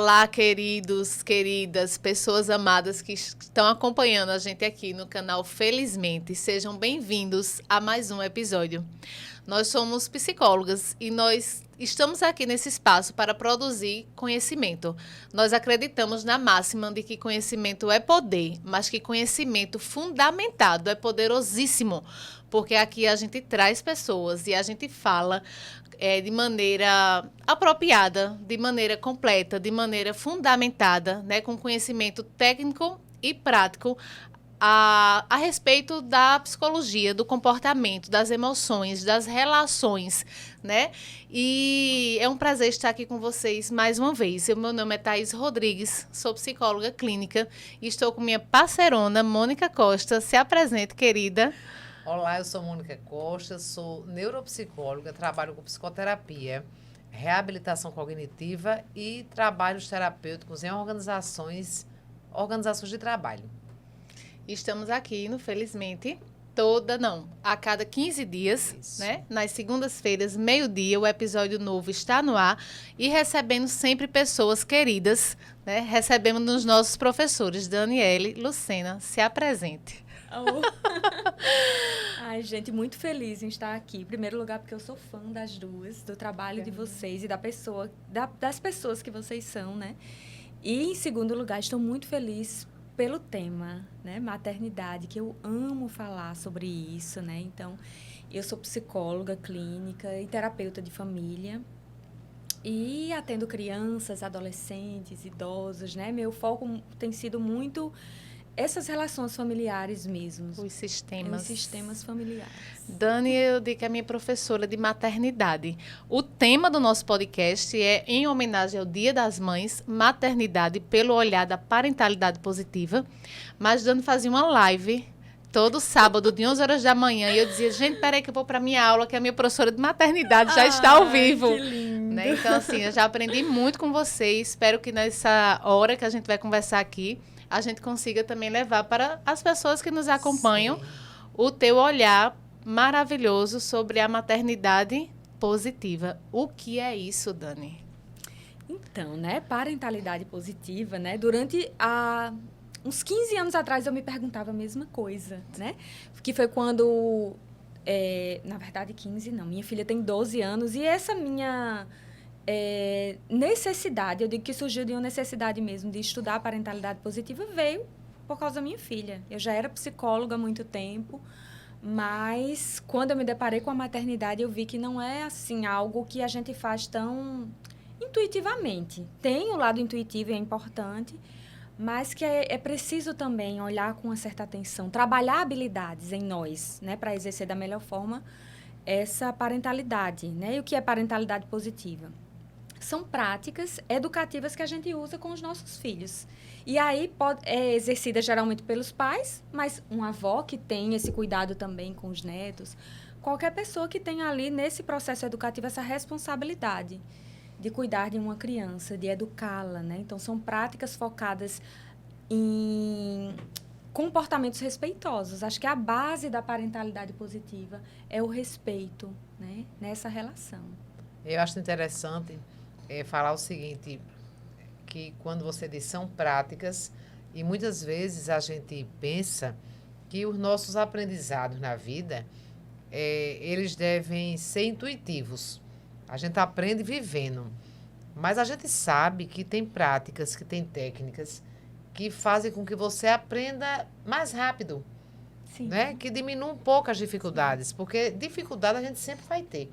Olá, queridos, queridas, pessoas amadas que estão acompanhando a gente aqui no canal Felizmente. Sejam bem-vindos a mais um episódio. Nós somos psicólogas e nós estamos aqui nesse espaço para produzir conhecimento. Nós acreditamos na máxima de que conhecimento é poder, mas que conhecimento fundamentado é poderosíssimo, porque aqui a gente traz pessoas e a gente fala de maneira apropriada, de maneira completa, de maneira fundamentada, né, com conhecimento técnico e prático a respeito da psicologia, do comportamento, das emoções, das relações, né? E é um prazer estar aqui com vocês mais uma vez. Meu nome é Thaís Rodrigues, sou psicóloga clínica e estou com minha parceirona, Mônica Costa. Se apresente, querida. Olá, eu sou Mônica Costa, sou neuropsicóloga, trabalho com psicoterapia, reabilitação cognitiva e trabalhos terapêuticos em organizações de trabalho. Estamos aqui no Felizmente, a cada 15 dias, Isso. né? Nas segundas-feiras, meio-dia, o episódio novo está no ar e recebendo sempre pessoas queridas, né? Recebemos nos nossos professores, Daniele, Lucena, se apresente. Oh. Ai, gente, muito feliz em estar aqui. Em primeiro lugar, porque eu sou fã das duas, do trabalho de vocês e das pessoas que vocês são, né? E, em segundo lugar, estou muito feliz pelo tema, né? Maternidade, que eu amo falar sobre isso, né? Então, eu sou psicóloga clínica e terapeuta de família. E atendo crianças, adolescentes, idosos, né? Meu foco tem sido muito essas relações familiares mesmo. Os sistemas familiares. Dani, eu digo que é minha professora de maternidade. O tema do nosso podcast é em homenagem ao Dia das Mães, maternidade pelo olhar da parentalidade positiva. Mas Dani fazia uma live todo sábado, de 11 horas da manhã, e eu dizia, gente, peraí que eu vou para minha aula, que a minha professora de maternidade já está ao vivo. Que lindo. Né? Então, assim, eu já aprendi muito com vocês. Espero que nessa hora que a gente vai conversar aqui, a gente consiga também levar para as pessoas que nos acompanham Sim. o teu olhar maravilhoso sobre a maternidade positiva. O que é isso, Dani? Então, né, parentalidade positiva, né, durante uns 15 anos atrás eu me perguntava a mesma coisa, né, que foi quando, na verdade 15 não, minha filha tem 12 anos e essa minha necessidade, eu digo que surgiu de uma necessidade mesmo de estudar a parentalidade positiva, veio por causa da minha filha. Eu já era psicóloga há muito tempo, mas quando eu me deparei com a maternidade, eu vi que não é assim algo que a gente faz tão intuitivamente. Tem o lado intuitivo e é importante, mas que é preciso também olhar com uma certa atenção, trabalhar habilidades em nós, né, para exercer da melhor forma essa parentalidade, né? E o que é parentalidade positiva? São práticas educativas que a gente usa com os nossos filhos. E aí é exercida geralmente pelos pais, mas uma avó que tem esse cuidado também com os netos, qualquer pessoa que tenha ali nesse processo educativo essa responsabilidade de cuidar de uma criança, de educá-la, né? Então, são práticas focadas em comportamentos respeitosos. Acho que a base da parentalidade positiva é o respeito, né, nessa relação. Eu acho interessante falar o seguinte, que quando você diz são práticas, e muitas vezes a gente pensa que os nossos aprendizados na vida, eles devem ser intuitivos. A gente aprende vivendo. Mas a gente sabe que tem práticas, que tem técnicas que fazem com que você aprenda mais rápido. Sim. Né? Que diminua um pouco as dificuldades. Sim. Porque dificuldade a gente sempre vai ter.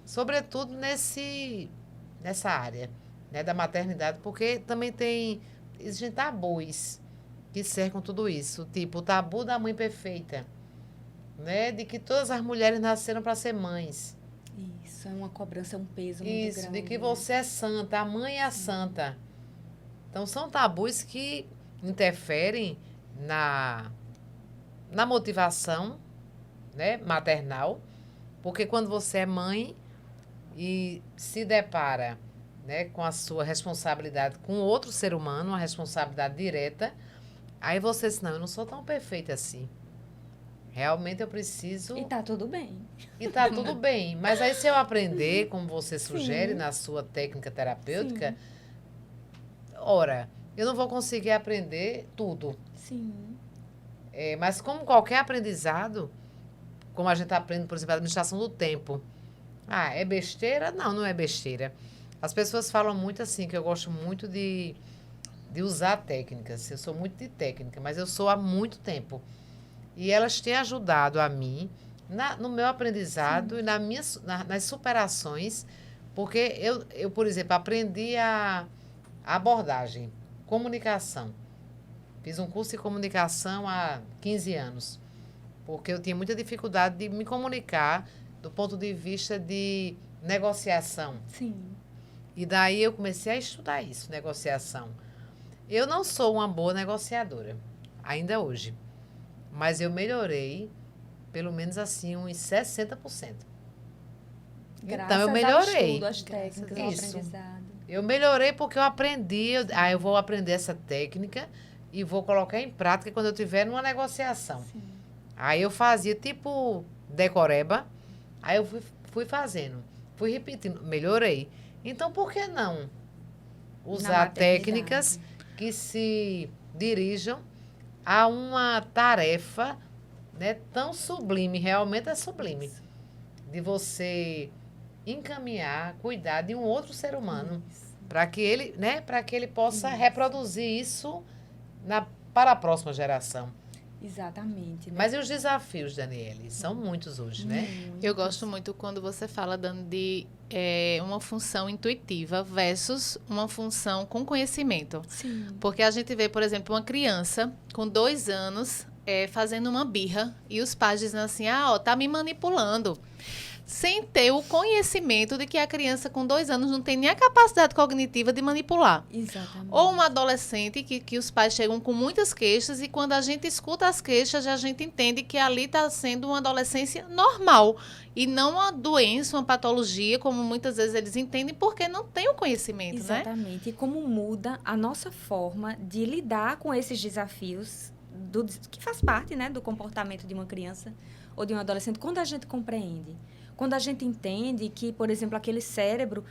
Sobretudo nessa área, né, da maternidade, porque também existem tabus que cercam tudo isso. Tipo, o tabu da mãe perfeita, né? De que todas as mulheres nasceram para ser mães. Isso, é uma cobrança, é um peso muito grande. Isso, de que você é santa, a mãe é a santa. Então, são tabus que interferem na motivação, né, maternal, porque quando você é mãe e se depara, né, com a sua responsabilidade com outro ser humano, uma responsabilidade direta, aí você diz, não, eu não sou tão perfeita assim. Realmente eu preciso... E tá tudo bem. E tá tudo bem. Mas aí se eu aprender, como você sugere Sim. na sua técnica terapêutica, Sim. Ora, eu não vou conseguir aprender tudo. Sim. Mas como qualquer aprendizado, como a gente aprende, por exemplo, a administração do tempo. É besteira? Não, não é besteira. As pessoas falam muito assim, que eu gosto muito de usar técnicas. Eu sou muito de técnica, mas eu sou há muito tempo. E elas têm ajudado a mim no meu aprendizado. Sim. E nas superações, porque eu, por exemplo, aprendi a abordagem, comunicação. Fiz um curso de comunicação há 15 anos, porque eu tinha muita dificuldade de me comunicar do ponto de vista de negociação. Sim. E daí eu comecei a estudar isso, negociação. Eu não sou uma boa negociadora, ainda hoje, mas eu melhorei, pelo menos assim, uns 60%. Então, eu melhorei. As técnicas, o aprendizado. Eu melhorei porque eu aprendi, eu vou aprender essa técnica e vou colocar em prática quando eu estiver numa negociação. Sim. Aí eu fazia tipo decoreba, aí eu fui fazendo, fui repetindo, melhorei. Então, por que não usar técnicas que se dirijam a uma tarefa, né, tão sublime, realmente é sublime, de você encaminhar, cuidar de um outro ser humano, para que ele, né, para que ele possa reproduzir isso para a próxima geração. Exatamente. Né? Mas e os desafios, Daniele? São muitos hoje, né? Eu gosto muito quando você fala, Dani, de uma função intuitiva versus uma função com conhecimento. Sim. Porque a gente vê, por exemplo, uma criança com 2 anos fazendo uma birra e os pais dizem assim, tá me manipulando. Sem ter o conhecimento de que a criança com 2 anos não tem nem a capacidade cognitiva de manipular. Exatamente. Ou uma adolescente que os pais chegam com muitas queixas e quando a gente escuta as queixas, a gente entende que ali está sendo uma adolescência normal e não uma doença, uma patologia, como muitas vezes eles entendem, porque não tem o conhecimento, Exatamente. né? E como muda a nossa forma de lidar com esses desafios que faz parte, né, do comportamento de uma criança ou de um adolescente, quando a gente compreende. Quando a gente entende que, por exemplo, aquele cérebro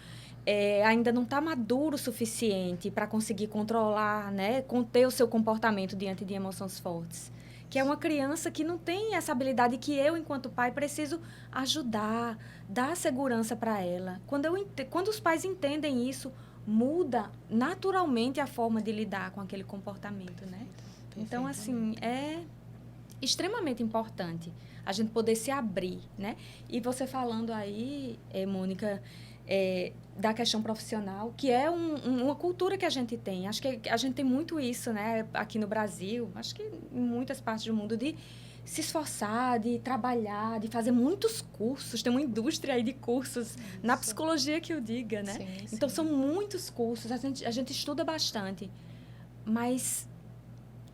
ainda não está maduro o suficiente para conseguir controlar, né, conter o seu comportamento diante de emoções fortes. Que é uma criança que não tem essa habilidade que eu, enquanto pai, preciso ajudar, dar segurança para ela. Quando os pais entendem isso, muda naturalmente a forma de lidar com aquele comportamento, né? Então, assim, é extremamente importante a gente poder se abrir, né? E você falando aí, Mônica, da questão profissional, que é uma cultura que a gente tem. Acho que a gente tem muito isso, né? Aqui no Brasil, acho que em muitas partes do mundo, de se esforçar, de trabalhar, de fazer muitos cursos. Tem uma indústria aí de cursos, isso. Na psicologia que eu diga, né? Sim, então, sim. são muitos cursos, a gente estuda bastante, mas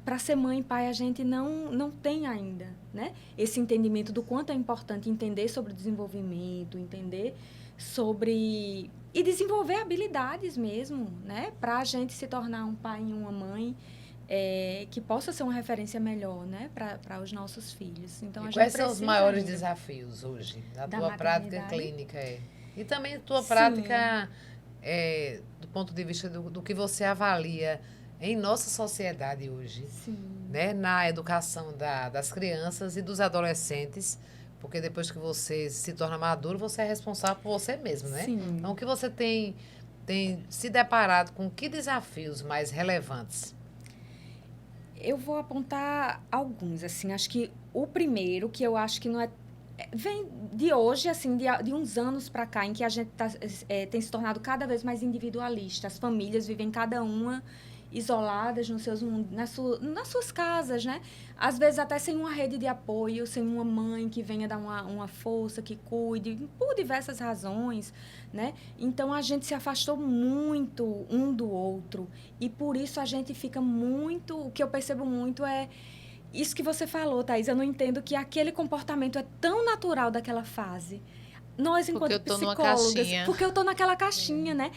para ser mãe e pai, a gente não tem ainda, né? Esse entendimento do quanto é importante entender sobre o desenvolvimento, entender sobre... E desenvolver habilidades mesmo, né? Para a gente se tornar um pai e uma mãe que possa ser uma referência melhor, né? Para os nossos filhos. Então, e quais são os maiores desafios hoje da tua prática clínica? E também a tua prática do ponto de vista do que você avalia em nossa sociedade hoje, Sim. Né? Na educação das crianças e dos adolescentes, porque depois que você se torna maduro, você é responsável por você mesmo, né? Sim. Então, o que você tem se deparado com que desafios mais relevantes? Eu vou apontar alguns, assim, acho que o primeiro, que eu acho que não vem de hoje, assim, de uns anos para cá, em que a gente tem se tornado cada vez mais individualista. As famílias vivem cada uma isoladas nos seus mundos, nas suas casas, né? Às vezes até sem uma rede de apoio, sem uma mãe que venha dar uma força, que cuide, por diversas razões, né? Então, a gente se afastou muito um do outro e por isso a gente fica muito... O que eu percebo muito é isso que você falou, Thaís. Eu não entendo que aquele comportamento é tão natural daquela fase. Nós, enquanto psicólogas... Porque eu estou naquela caixinha, né?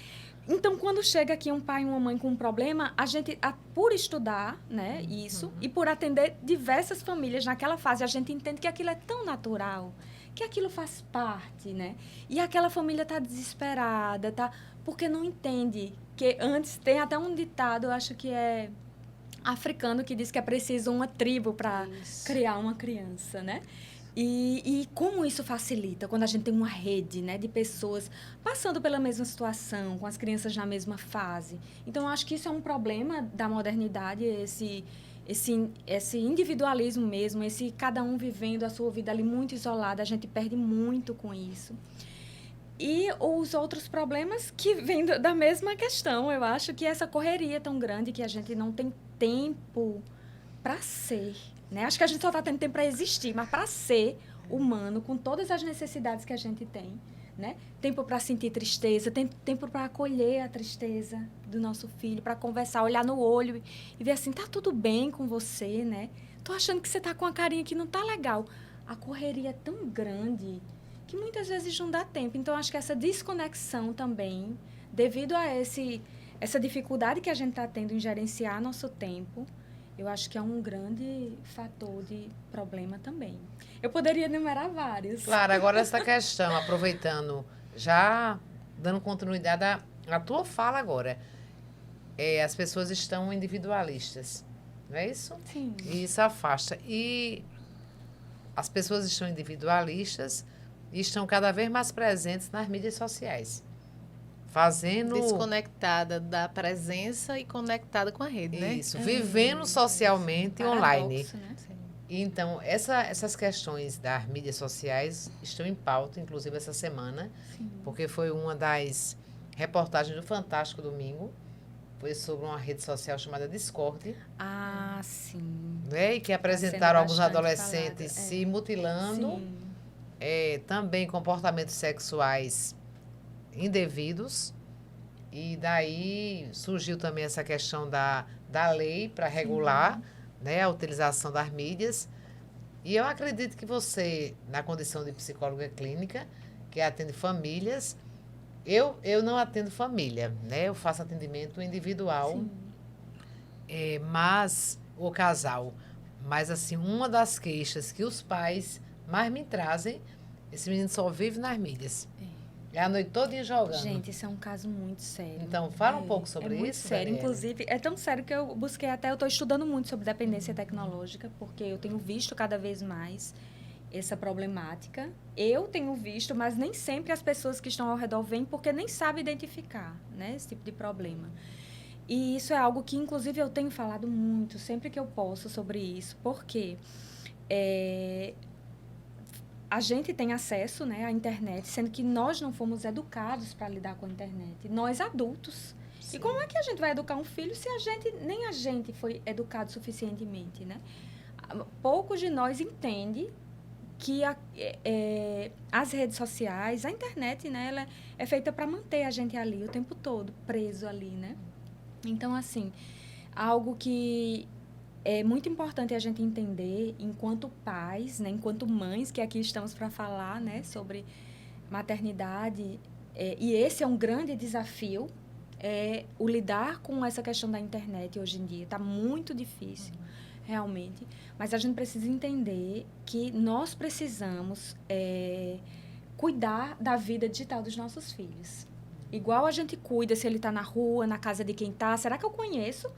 Então, quando chega aqui um pai e uma mãe com um problema, a gente, por estudar, né, isso, e por atender diversas famílias naquela fase, a gente entende que aquilo é tão natural, que aquilo faz parte, né? E aquela família está desesperada, está porque não entende que antes tem até um ditado, eu acho que é africano, que diz que é preciso uma tribo para criar uma criança, né? E como isso facilita quando a gente tem uma rede, né, de pessoas passando pela mesma situação, com as crianças na mesma fase. Então, eu acho que isso é um problema da modernidade, esse individualismo mesmo, esse cada um vivendo a sua vida ali muito isolada, a gente perde muito com isso. E os outros problemas que vêm da mesma questão, eu acho que essa correria é tão grande que a gente não tem tempo para ser, né? Acho que a gente só está tendo tempo para existir, mas para ser humano, com todas as necessidades que a gente tem, né? Tempo para sentir tristeza, tempo para acolher a tristeza do nosso filho, para conversar, olhar no olho e ver assim, tá tudo bem com você, né? Tô achando que você tá com uma carinha que não tá legal. A correria é tão grande que muitas vezes não dá tempo. Então, acho que essa desconexão também, devido a essa dificuldade que a gente está tendo em gerenciar nosso tempo, eu acho que é um grande fator de problema também. Eu poderia enumerar vários. Claro, agora essa questão, aproveitando, já dando continuidade à tua fala agora, as pessoas estão individualistas, não é isso? Sim. E isso afasta. E as pessoas estão individualistas e estão cada vez mais presentes nas mídias sociais. Fazendo... Desconectada da presença e conectada com a rede, né? Isso, vivendo socialmente online. Né? Então, essas questões das mídias sociais estão em pauta, inclusive essa semana, porque foi uma das reportagens do Fantástico Domingo, foi sobre uma rede social chamada Discord. Ah, sim. Né? E que apresentaram alguns adolescentes se mutilando, também comportamentos sexuais indevidos, e daí surgiu também essa questão da lei para regular, né, a utilização das mídias. E eu acredito que você, na condição de psicóloga clínica, que atende famílias, eu não atendo família, né, eu faço atendimento individual, mas o casal. Mas, assim, uma das queixas que os pais mais me trazem, esse menino só vive nas mídias. É a noite toda jogando. Gente, isso é um caso muito sério. Então, fala um pouco sobre muito isso. Sério. Daniela. Inclusive, é tão sério que eu busquei até, eu estou estudando muito sobre dependência tecnológica, porque eu tenho visto cada vez mais essa problemática. Eu tenho visto, mas nem sempre as pessoas que estão ao redor veem, porque nem sabem identificar, né, esse tipo de problema. E isso é algo que, inclusive, eu tenho falado muito, sempre que eu posso, sobre isso, porque a gente tem acesso, né, à internet, sendo que nós não fomos educados para lidar com a internet. Nós, adultos. Sim. E como é que a gente vai educar um filho se nem a gente foi educado suficientemente, né? Poucos de nós entendem que as redes sociais, a internet, né, ela é feita para manter a gente ali o tempo todo, preso ali, né? Então, assim, algo que é muito importante a gente entender, enquanto pais, né, enquanto mães, que aqui estamos para falar, né, sobre maternidade, e esse é um grande desafio, o lidar com essa questão da internet hoje em dia. Está muito difícil, realmente. Mas a gente precisa entender que nós precisamos cuidar da vida digital dos nossos filhos. Igual a gente cuida se ele está na rua, na casa de quem está. Será que eu conheço,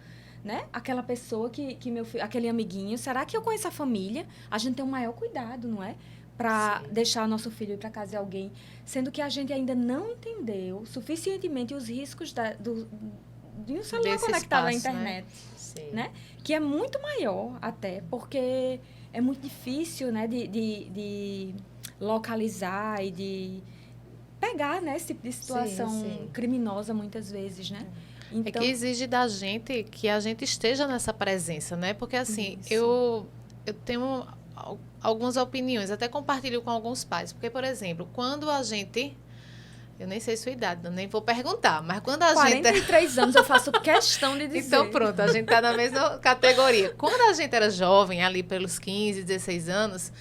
né, aquela pessoa que meu filho, aquele amiguinho? Será que eu conheço a família? A gente tem o maior cuidado, não é? Para deixar nosso filho ir para casa de alguém. Sendo que a gente ainda não entendeu suficientemente os riscos de um celular desse conectado à espaço, internet. Sim. Né? Que é muito maior até, porque é muito difícil, né, de localizar e de pegar, né, esse tipo de situação criminosa muitas vezes, né? Então, é que exige da gente que a gente esteja nessa presença, né? Porque, assim, eu tenho algumas opiniões, até compartilho com alguns pais. Porque, por exemplo, quando a gente... Eu nem sei sua idade, nem vou perguntar, mas quando a 43 anos, eu faço questão de dizer. Então, pronto, a gente está na mesma categoria. Quando a gente era jovem, ali pelos 15, 16 anos,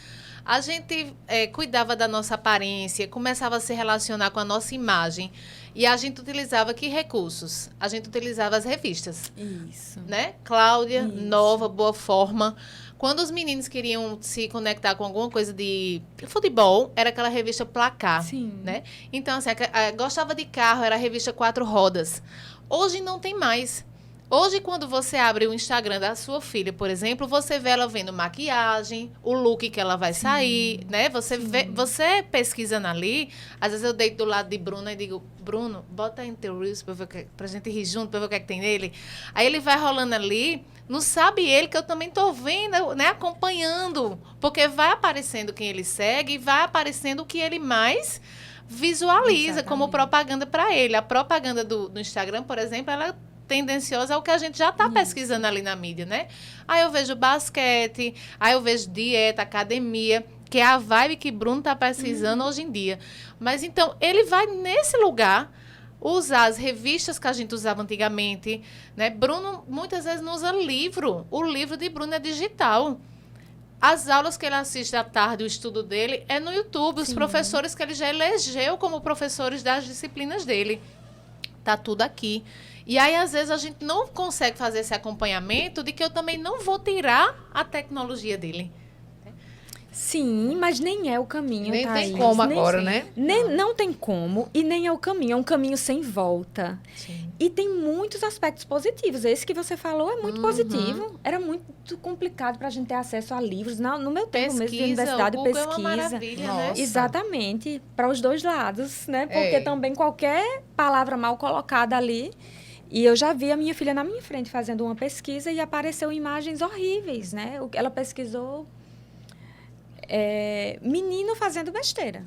a gente cuidava da nossa aparência, começava a se relacionar com a nossa imagem. E a gente utilizava que recursos? A gente utilizava as revistas. Isso. Né? Cláudia, Isso. Nova, Boa Forma. Quando os meninos queriam se conectar com alguma coisa de futebol, era aquela revista Placar, Sim. né? Então, assim, gostava de carro, era a revista Quatro Rodas. Hoje não tem mais. Hoje, quando você abre o Instagram da sua filha, por exemplo, você vê ela vendo maquiagem, o look que ela vai sair, né? Você pesquisando ali, às vezes eu deito do lado de Bruno e digo, Bruno, bota aí no teu Reels pra gente rir junto, pra ver o que é que tem nele. Aí ele vai rolando ali, não sabe ele que eu também tô vendo, né? Acompanhando, porque vai aparecendo quem ele segue e vai aparecendo o que ele mais visualiza como propaganda para ele. A propaganda do Instagram, por exemplo, ela é tendenciosa ao que a gente já está pesquisando ali na mídia, né? Aí eu vejo basquete, aí eu vejo dieta, academia, que é a vibe que Bruno está pesquisando hoje em dia. Mas então, ele vai nesse lugar usar as revistas que a gente usava antigamente, né? Bruno muitas vezes não usa livro. O livro de Bruno é digital. As aulas que ele assiste à tarde, o estudo dele, é no YouTube. Os professores que ele já elegeu como professores das disciplinas dele. Tá tudo aqui. E aí, às vezes, a gente não consegue fazer esse acompanhamento de que eu também não vou tirar a tecnologia dele. Sim, mas nem é o caminho, Nem Thaís. tem como agora, né? Não tem como e nem é o caminho. É um caminho sem volta. Sim. E tem muitos aspectos positivos. Esse que você falou é muito positivo. Era muito complicado para a gente ter acesso a livros. No meu tempo mesmo de universidade, o Google pesquisa. É uma maravilha, né? Nossa. Exatamente. Para os dois lados, né? Porque também qualquer palavra mal colocada ali... E eu já vi a minha filha na minha frente fazendo uma pesquisa e apareceu imagens horríveis, né? Ela pesquisou menino fazendo besteira.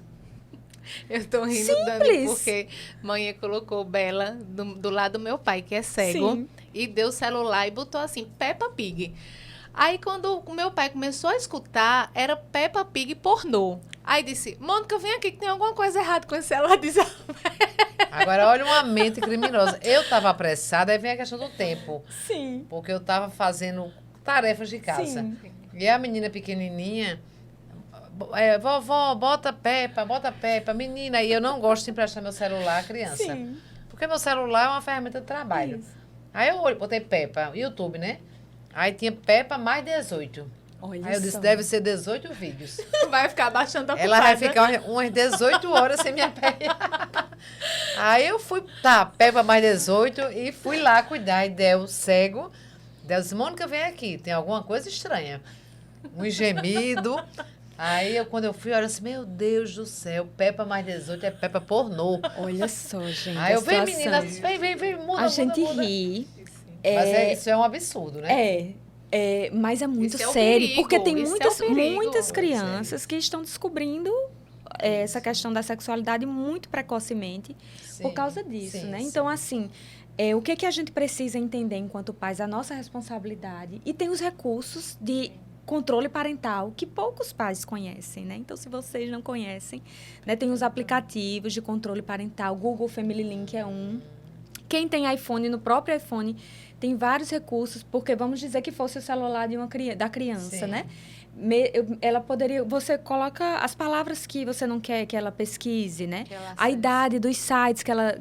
Eu tô rindo, Simples. Dani, porque mãe colocou Bela do lado do meu pai, que é cego, Sim. e deu o celular e botou assim, Peppa Pig. Aí, quando o meu pai começou a escutar, era Peppa Pig pornô. Aí disse, Mônica, vem aqui que tem alguma coisa errada com esse celular de Isabel. Agora, olha uma mente criminosa. Eu estava apressada, aí vem a questão do tempo. Sim. Porque eu estava fazendo tarefas de casa. Sim. E a menina pequenininha, vovó, bota Peppa, menina. E eu não gosto de emprestar meu celular à criança. Sim. Porque meu celular é uma ferramenta de trabalho. Isso. Aí eu botei Peppa, YouTube, né? Aí tinha Peppa mais 18. Olha Aí eu disse, só. deve ser 18 vídeos. Vai ficar baixando a Ela vai ficar umas 18 horas sem minha Peppa. Aí eu fui, Peppa mais 18 e fui lá cuidar. E Del, cego, Del disse, Mônica, vem aqui, tem alguma coisa estranha. Um gemido. Aí, quando eu fui, olha assim, meu Deus do céu, Peppa mais 18 é Peppa pornô. Olha só, gente. Aí eu, a vem situação. menina, vem, muda, A gente muda. ri. Mas isso é um absurdo, né? Mas é muito Isso é o sério, perigo, porque tem isso é o perigo. muitas crianças que estão descobrindo essa questão da sexualidade muito precocemente por causa disso, né? Então, assim, o que a gente precisa entender enquanto pais, a nossa responsabilidade, e tem os recursos de controle parental que poucos pais conhecem, né? Então, se vocês não conhecem, né, tem os aplicativos de controle parental, Google Family Link é um. Quem tem iPhone, no próprio iPhone, tem vários recursos, porque vamos dizer que fosse o celular da criança, né? Ela poderia... Você coloca as palavras que você não quer que ela pesquise, né? A idade dos sites que ela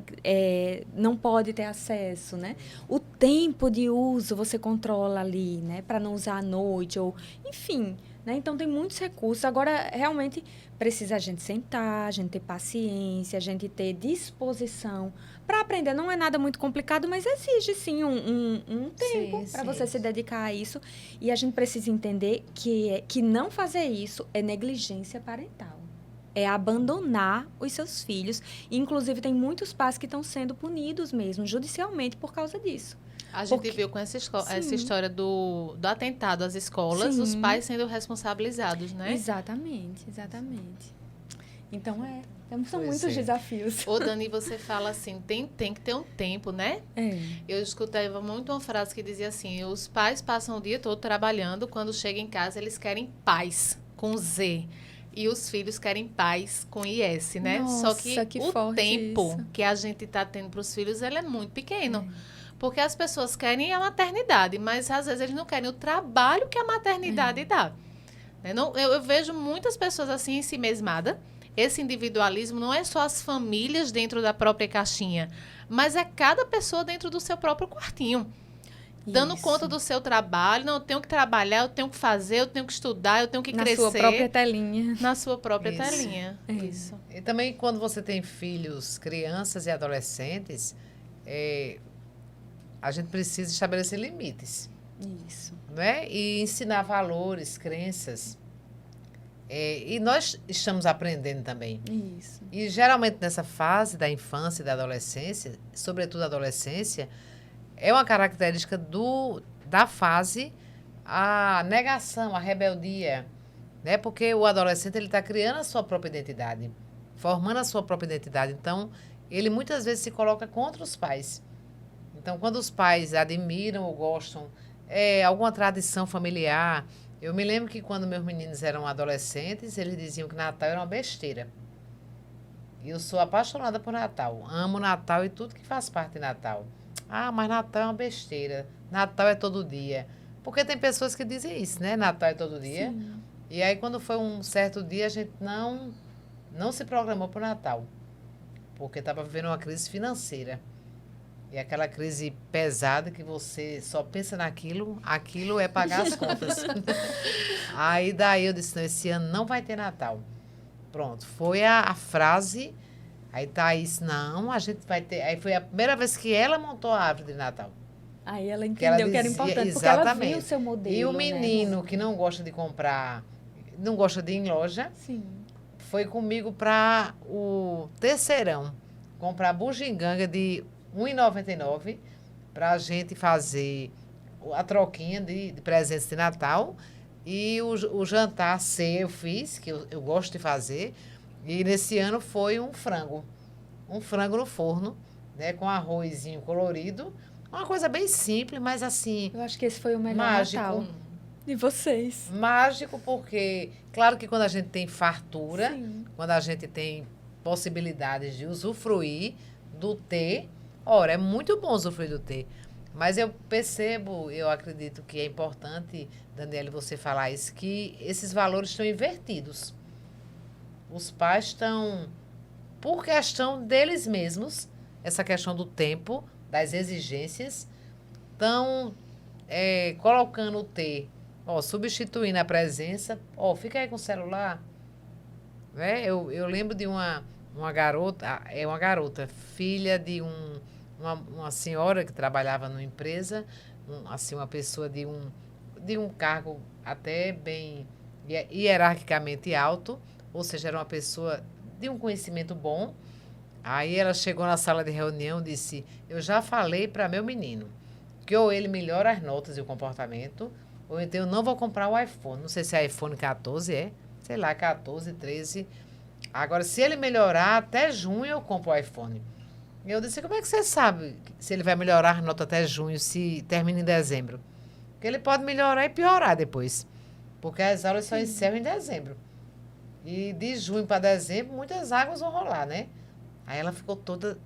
não pode ter acesso, né? O tempo de uso você controla ali, né? Para não usar à noite, ou... Enfim, né? Então, tem muitos recursos. Agora, realmente, precisa a gente sentar, a gente ter paciência, a gente ter disposição para aprender. Não é nada muito complicado, mas exige, sim, um tempo para você se dedicar a isso. E a gente precisa entender que não fazer isso é negligência parental. É abandonar os seus filhos. Inclusive, tem muitos pais que estão sendo punidos mesmo, judicialmente, por causa disso. A gente viu com essa história do atentado às escolas, os pais sendo responsabilizados, né? Exatamente. Então, são muitos desafios. Ô, Dani, você fala assim, tem que ter um tempo, né? Eu escutei muito uma frase que dizia assim, os pais passam o dia todo trabalhando, quando chegam em casa eles querem paz, com Z. E os filhos querem paz, com IS, né? Nossa, Só que o tempo isso. que a gente está tendo para os filhos, ele é muito pequeno. Porque as pessoas querem a maternidade, mas às vezes eles não querem o trabalho que a maternidade dá. Eu vejo muitas pessoas assim, em si mesmada. Esse individualismo não é só as famílias dentro da própria caixinha, mas é cada pessoa dentro do seu próprio quartinho. dando Isso. conta do seu trabalho. Não, eu tenho que trabalhar, eu tenho que fazer, eu tenho que estudar, eu tenho que Na crescer. sua própria telinha. Na sua própria Isso. telinha. Isso. E também quando você tem filhos, crianças e adolescentes, a gente precisa estabelecer limites, Isso. né? E ensinar valores, crenças. E nós estamos aprendendo também. Isso. E geralmente nessa fase da infância e da adolescência, sobretudo a adolescência, é uma característica da fase a negação, a rebeldia, né? Porque o adolescente ele está criando a sua própria identidade, formando a sua própria identidade. Então, ele muitas vezes se coloca contra os pais. Então, quando os pais admiram ou gostam alguma tradição familiar, eu me lembro que quando meus meninos eram adolescentes, eles diziam que Natal era uma besteira. E eu sou apaixonada por Natal. Amo Natal e tudo que faz parte de Natal. Ah, mas Natal é uma besteira. Natal é todo dia. Porque tem pessoas que dizem isso, né? Natal é todo dia. Sim. E aí, quando foi um certo dia, a gente não se programou para o Natal. Porque estava vivendo uma crise financeira. E aquela crise pesada que você só pensa naquilo, aquilo é pagar as contas. Aí daí eu disse, não, esse ano não vai ter Natal. Pronto, foi a frase. Aí Thaís, não, a gente vai ter. Aí foi a primeira vez que ela montou a árvore de Natal. Aí ela Que ela entendeu que era dizia- importante, porque ela exatamente. viu o seu modelo. E o né? menino que não gosta de comprar, não gosta de ir em loja, Sim. foi comigo para o Terceirão, comprar bugiganga de R$ 1,99 para a gente fazer a troquinha de presentes de Natal. E o jantar ceia eu fiz, que eu gosto de fazer. E nesse ano foi um frango. Um frango no forno, né, com arrozinho colorido. Uma coisa bem simples, mas assim, Eu acho que esse foi o melhor mágico. Natal de vocês. Mágico porque, claro que quando a gente tem fartura, Sim. quando a gente tem possibilidades de usufruir do ter, ora, é muito bom usufruir do ter. Mas eu percebo, eu acredito que é importante, Daniela, você falar isso, que esses valores estão invertidos. Os pais estão, por questão deles mesmos, essa questão do tempo, das exigências, estão colocando o ter, substituindo a presença, fica aí com o celular. Né? Eu lembro de uma garota, filha de uma senhora que trabalhava numa empresa, uma pessoa de um cargo até bem hierarquicamente alto, ou seja, era uma pessoa de um conhecimento bom. Aí ela chegou na sala de reunião e disse, eu já falei para meu menino que ou ele melhora as notas e o comportamento, ou então eu não vou comprar o iPhone. Não sei se é iPhone 14, sei lá, 14, 13. Agora, se ele melhorar, até junho eu compro o iPhone. Eu disse, como é que você sabe se ele vai melhorar a nota até junho, se termina em dezembro? Porque ele pode melhorar e piorar depois. Porque as aulas só encerram em dezembro. E de junho para dezembro, muitas águas vão rolar, né? Aí ela ficou toda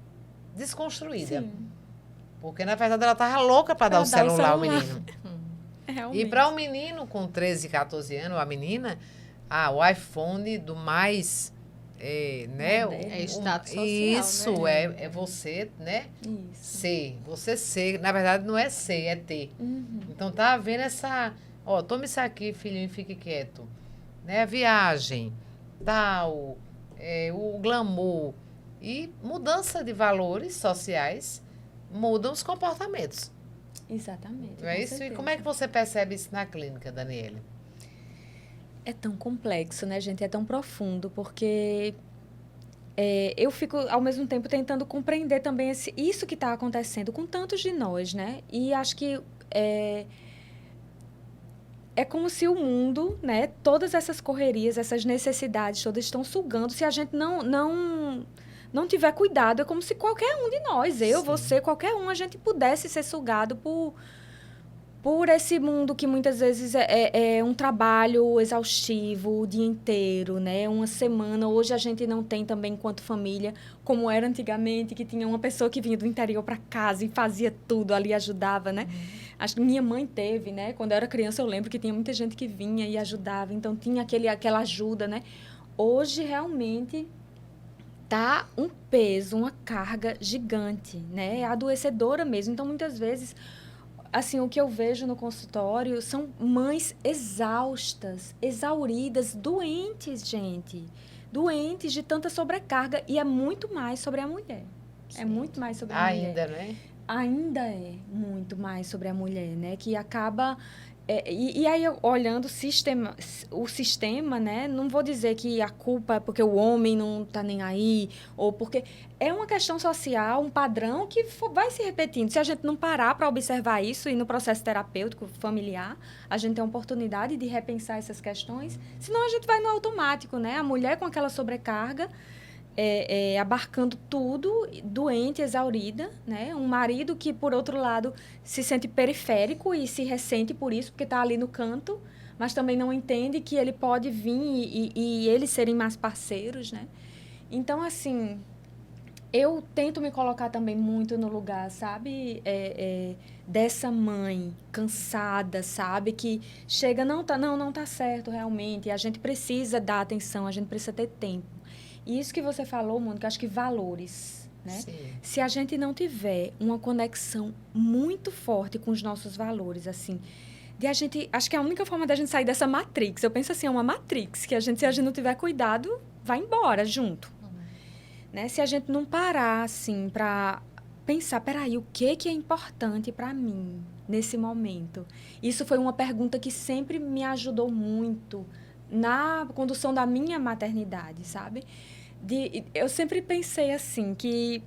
desconstruída. Sim. Porque, na verdade, ela estava louca para dar o celular ao menino. Realmente. E para um menino com 13, 14 anos, a menina, o iPhone do mais, né? É status social, isso, né? é você, né? Isso. Ser. Você ser. Na verdade, não é ser, é ter. Uhum. Então, tá havendo essa... toma isso aqui, filhinho, e fique quieto. Né? Viagem, tal, o glamour. E mudança de valores sociais mudam os comportamentos. Exatamente. Não é com isso? E certeza. como é que você percebe isso na clínica, Daniele? É tão complexo, né, gente? É tão profundo, porque eu fico, ao mesmo tempo, tentando compreender também isso que está acontecendo com tantos de nós, né? E acho que é como se o mundo, né, todas essas correrias, essas necessidades todas estão sugando. Se a gente não tiver cuidado, é como se qualquer um de nós, eu, Sim. você, qualquer um, a gente pudesse ser sugado por esse mundo que muitas vezes é um trabalho exaustivo o dia inteiro, né? Uma semana. Hoje a gente não tem também, enquanto família, como era antigamente, que tinha uma pessoa que vinha do interior para casa e fazia tudo ali, ajudava, né? Acho que minha mãe teve, né? Quando eu era criança, eu lembro que tinha muita gente que vinha e ajudava. Então, tinha aquela ajuda, né? Hoje, realmente, tá um peso, uma carga gigante, né? É adoecedora mesmo. Então, muitas vezes, assim, o que eu vejo no consultório são mães exaustas, exauridas, doentes, gente. Doentes de tanta sobrecarga. E é muito mais sobre a mulher. Sim. É muito mais sobre a mulher. Ainda, né? Ainda é muito mais sobre a mulher, né? Que acaba... e aí, olhando o sistema, né? Não vou dizer que a culpa é porque o homem não está nem aí, ou porque... É uma questão social, um padrão que vai se repetindo. Se a gente não parar para observar isso e no processo terapêutico, familiar, a gente tem a oportunidade de repensar essas questões, senão a gente vai no automático, né? A mulher com aquela sobrecarga, abarcando tudo, doente, exaurida, né? Um marido que, por outro lado, se sente periférico e se ressente por isso, porque está ali no canto, mas também não entende que ele pode vir e eles serem mais parceiros, né? Então, assim, eu tento me colocar também muito no lugar, sabe? Dessa mãe cansada, sabe? Que chega, não tá certo realmente, a gente precisa dar atenção, a gente precisa ter tempo. E isso que você falou, Mônica, acho que valores, né? Sim. Se a gente não tiver uma conexão muito forte com os nossos valores, assim, acho que a única forma da gente sair dessa matrix, eu penso assim, é uma matrix, que se a gente não tiver cuidado, vai embora junto. Né? Se a gente não parar, assim, para pensar, peraí, o que é importante para mim nesse momento? Isso foi uma pergunta que sempre me ajudou muito na condução da minha maternidade, sabe? Eu sempre pensei assim, que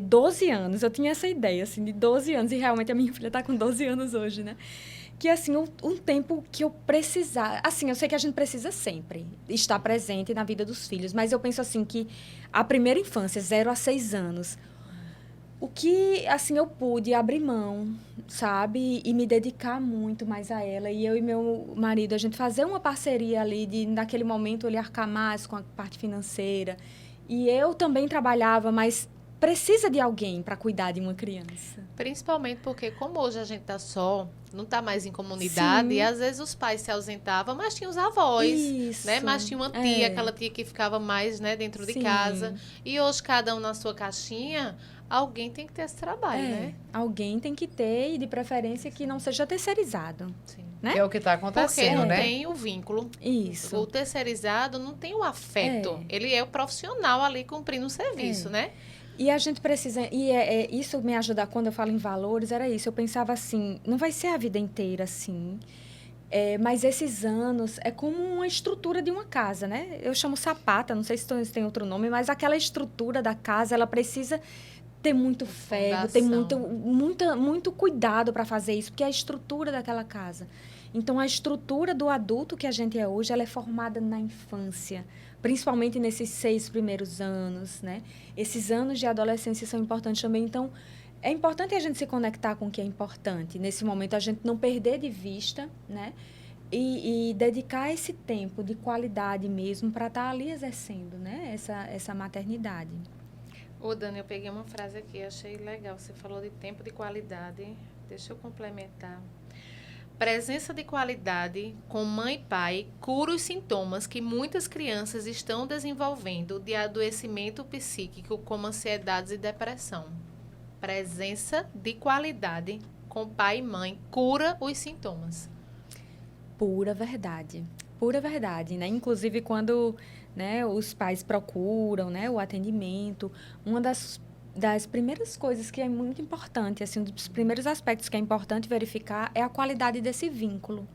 12 anos, eu tinha essa ideia, assim, de 12 anos, e realmente a minha filha está com 12 anos hoje, né? Que, assim, um tempo que eu precisar... Assim, eu sei que a gente precisa sempre estar presente na vida dos filhos, mas eu penso, assim, que a primeira infância, 0 a 6 anos, o que, assim, eu pude abrir mão, sabe? E me dedicar muito mais a ela. E eu e meu marido, a gente fazer uma parceria ali, naquele momento, ele arcar mais com a parte financeira. E eu também trabalhava, mas precisa de alguém para cuidar de uma criança. Principalmente porque, como hoje a gente tá só, não tá mais em comunidade, Sim. e às vezes os pais se ausentavam, mas tinha os avós, Isso. né? Mas tinha uma tia, aquela tia que ficava mais, né, dentro de casa. E hoje, cada um na sua caixinha, alguém tem que ter esse trabalho, né? Alguém tem que ter, e de preferência que não seja terceirizado. Sim. Né? Que é o que está acontecendo, Porque não né? tem o vínculo. Isso. O terceirizado não tem o afeto. Ele é o profissional ali cumprindo o serviço, né? E a gente precisa... E isso me ajuda, quando eu falo em valores, era isso. Eu pensava assim, não vai ser a vida inteira assim, mas esses anos é como uma estrutura de uma casa, né? Eu chamo sapata, não sei se tem outro nome, mas aquela estrutura da casa, ela precisa ter muito ferro, ter muito cuidado para fazer isso, porque é a estrutura daquela casa. Então, a estrutura do adulto que a gente é hoje, ela é formada na infância, principalmente nesses 6 primeiros anos, né? Esses anos de adolescência são importantes também. Então, é importante a gente se conectar com o que é importante. Nesse momento, a gente não perder de vista, né? E dedicar esse tempo de qualidade mesmo para estar ali exercendo, né? Essa maternidade. Ô, Dani, eu peguei uma frase aqui, achei legal. Você falou de tempo de qualidade. Deixa eu complementar. Presença de qualidade com mãe e pai cura os sintomas que muitas crianças estão desenvolvendo de adoecimento psíquico, como ansiedades e depressão. Presença de qualidade com pai e mãe cura os sintomas. Pura verdade. Pura verdade, né? Inclusive, quando, né, os pais procuram, né, o atendimento, uma das primeiras coisas que é muito importante, assim, um dos primeiros aspectos que é importante verificar é a qualidade desse vínculo.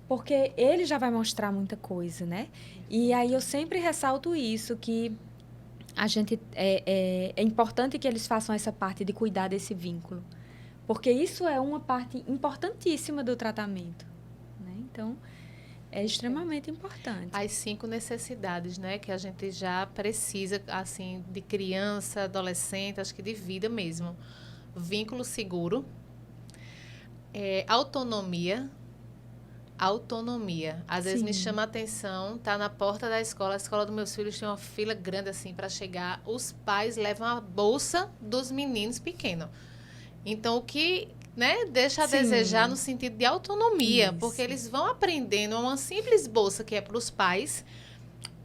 Porque ele já vai mostrar muita coisa, né? E aí eu sempre ressalto isso, que a gente é importante que eles façam essa parte de cuidar desse vínculo. Porque isso é uma parte importantíssima do tratamento, né? Então, é extremamente importante. As 5 necessidades, né, que a gente já precisa, assim, de criança, adolescente, acho que de vida mesmo. Vínculo seguro, autonomia. Às vezes me chama a atenção, tá na porta da escola, a escola dos meus filhos tem uma fila grande assim para chegar, os pais levam a bolsa dos meninos pequenos. Então, o que, né, deixa a desejar no sentido de autonomia, Isso. porque eles vão aprendendo uma simples bolsa que é para os pais,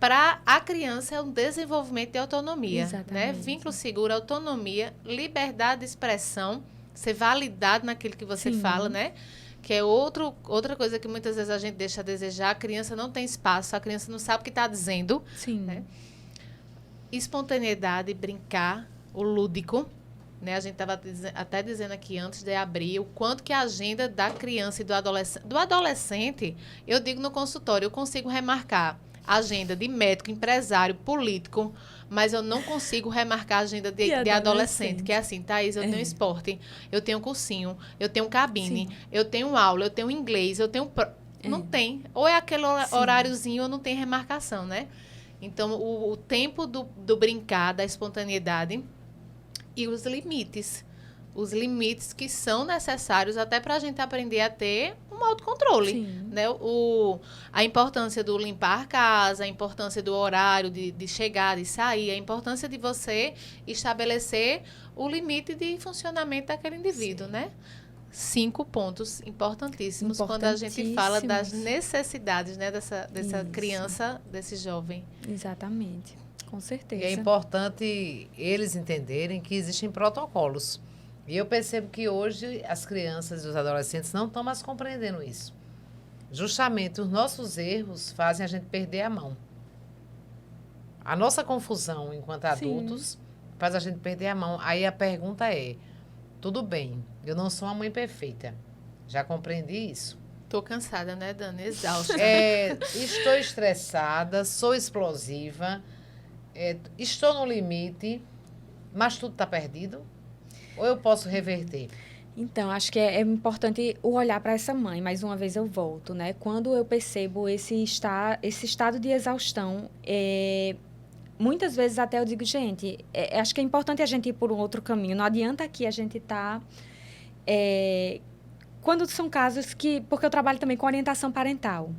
para a criança é um desenvolvimento de autonomia. Exatamente. Né? Vínculo seguro, autonomia, liberdade de expressão, ser validado naquilo que você Sim. fala, né? Que é outra coisa que muitas vezes a gente deixa a desejar. A criança não tem espaço, a criança não sabe o que está dizendo. Sim. Né? Espontaneidade, brincar, o lúdico. Né? A gente estava até dizendo aqui antes de abrir o quanto que a agenda da criança e do adolescente, eu digo no consultório, eu consigo remarcar a agenda de médico, empresário, político, mas eu não consigo remarcar a agenda de adolescente, que é assim, Thaís, eu tenho esporte, eu tenho cursinho, eu tenho cabine, Sim. eu tenho aula, eu tenho inglês, eu tenho... Não tem. Ou é aquele horáriozinho ou não tem remarcação, né? Então, o tempo do brincar, da espontaneidade e os limites. Os limites que são necessários até para a gente aprender a ter um autocontrole. Sim. Né? A importância do limpar a casa, a importância do horário de chegar, de sair, a importância de você estabelecer o limite de funcionamento daquele indivíduo, né? 5 pontos importantíssimos quando a gente fala das necessidades, né, dessa criança, desse jovem. Exatamente, com certeza. E é importante eles entenderem que existem protocolos. E eu percebo que hoje as crianças e os adolescentes não estão mais compreendendo isso. Justamente os nossos erros fazem a gente perder a mão. A nossa confusão enquanto adultos faz a gente perder a mão. Aí a pergunta é, tudo bem, eu não sou uma mãe perfeita. Já compreendi isso. Tô cansada, né, Dani? Exausta. Estou estressada, sou explosiva, estou no limite, mas tudo está perdido? Ou eu posso reverter? Então, acho que é importante o olhar para essa mãe. Mais uma vez eu volto, né? Quando eu percebo esse estado de exaustão, muitas vezes até eu digo, gente, acho que é importante a gente ir por um outro caminho. Não adianta aqui a gente estar... quando são casos que... Porque eu trabalho também com orientação parental.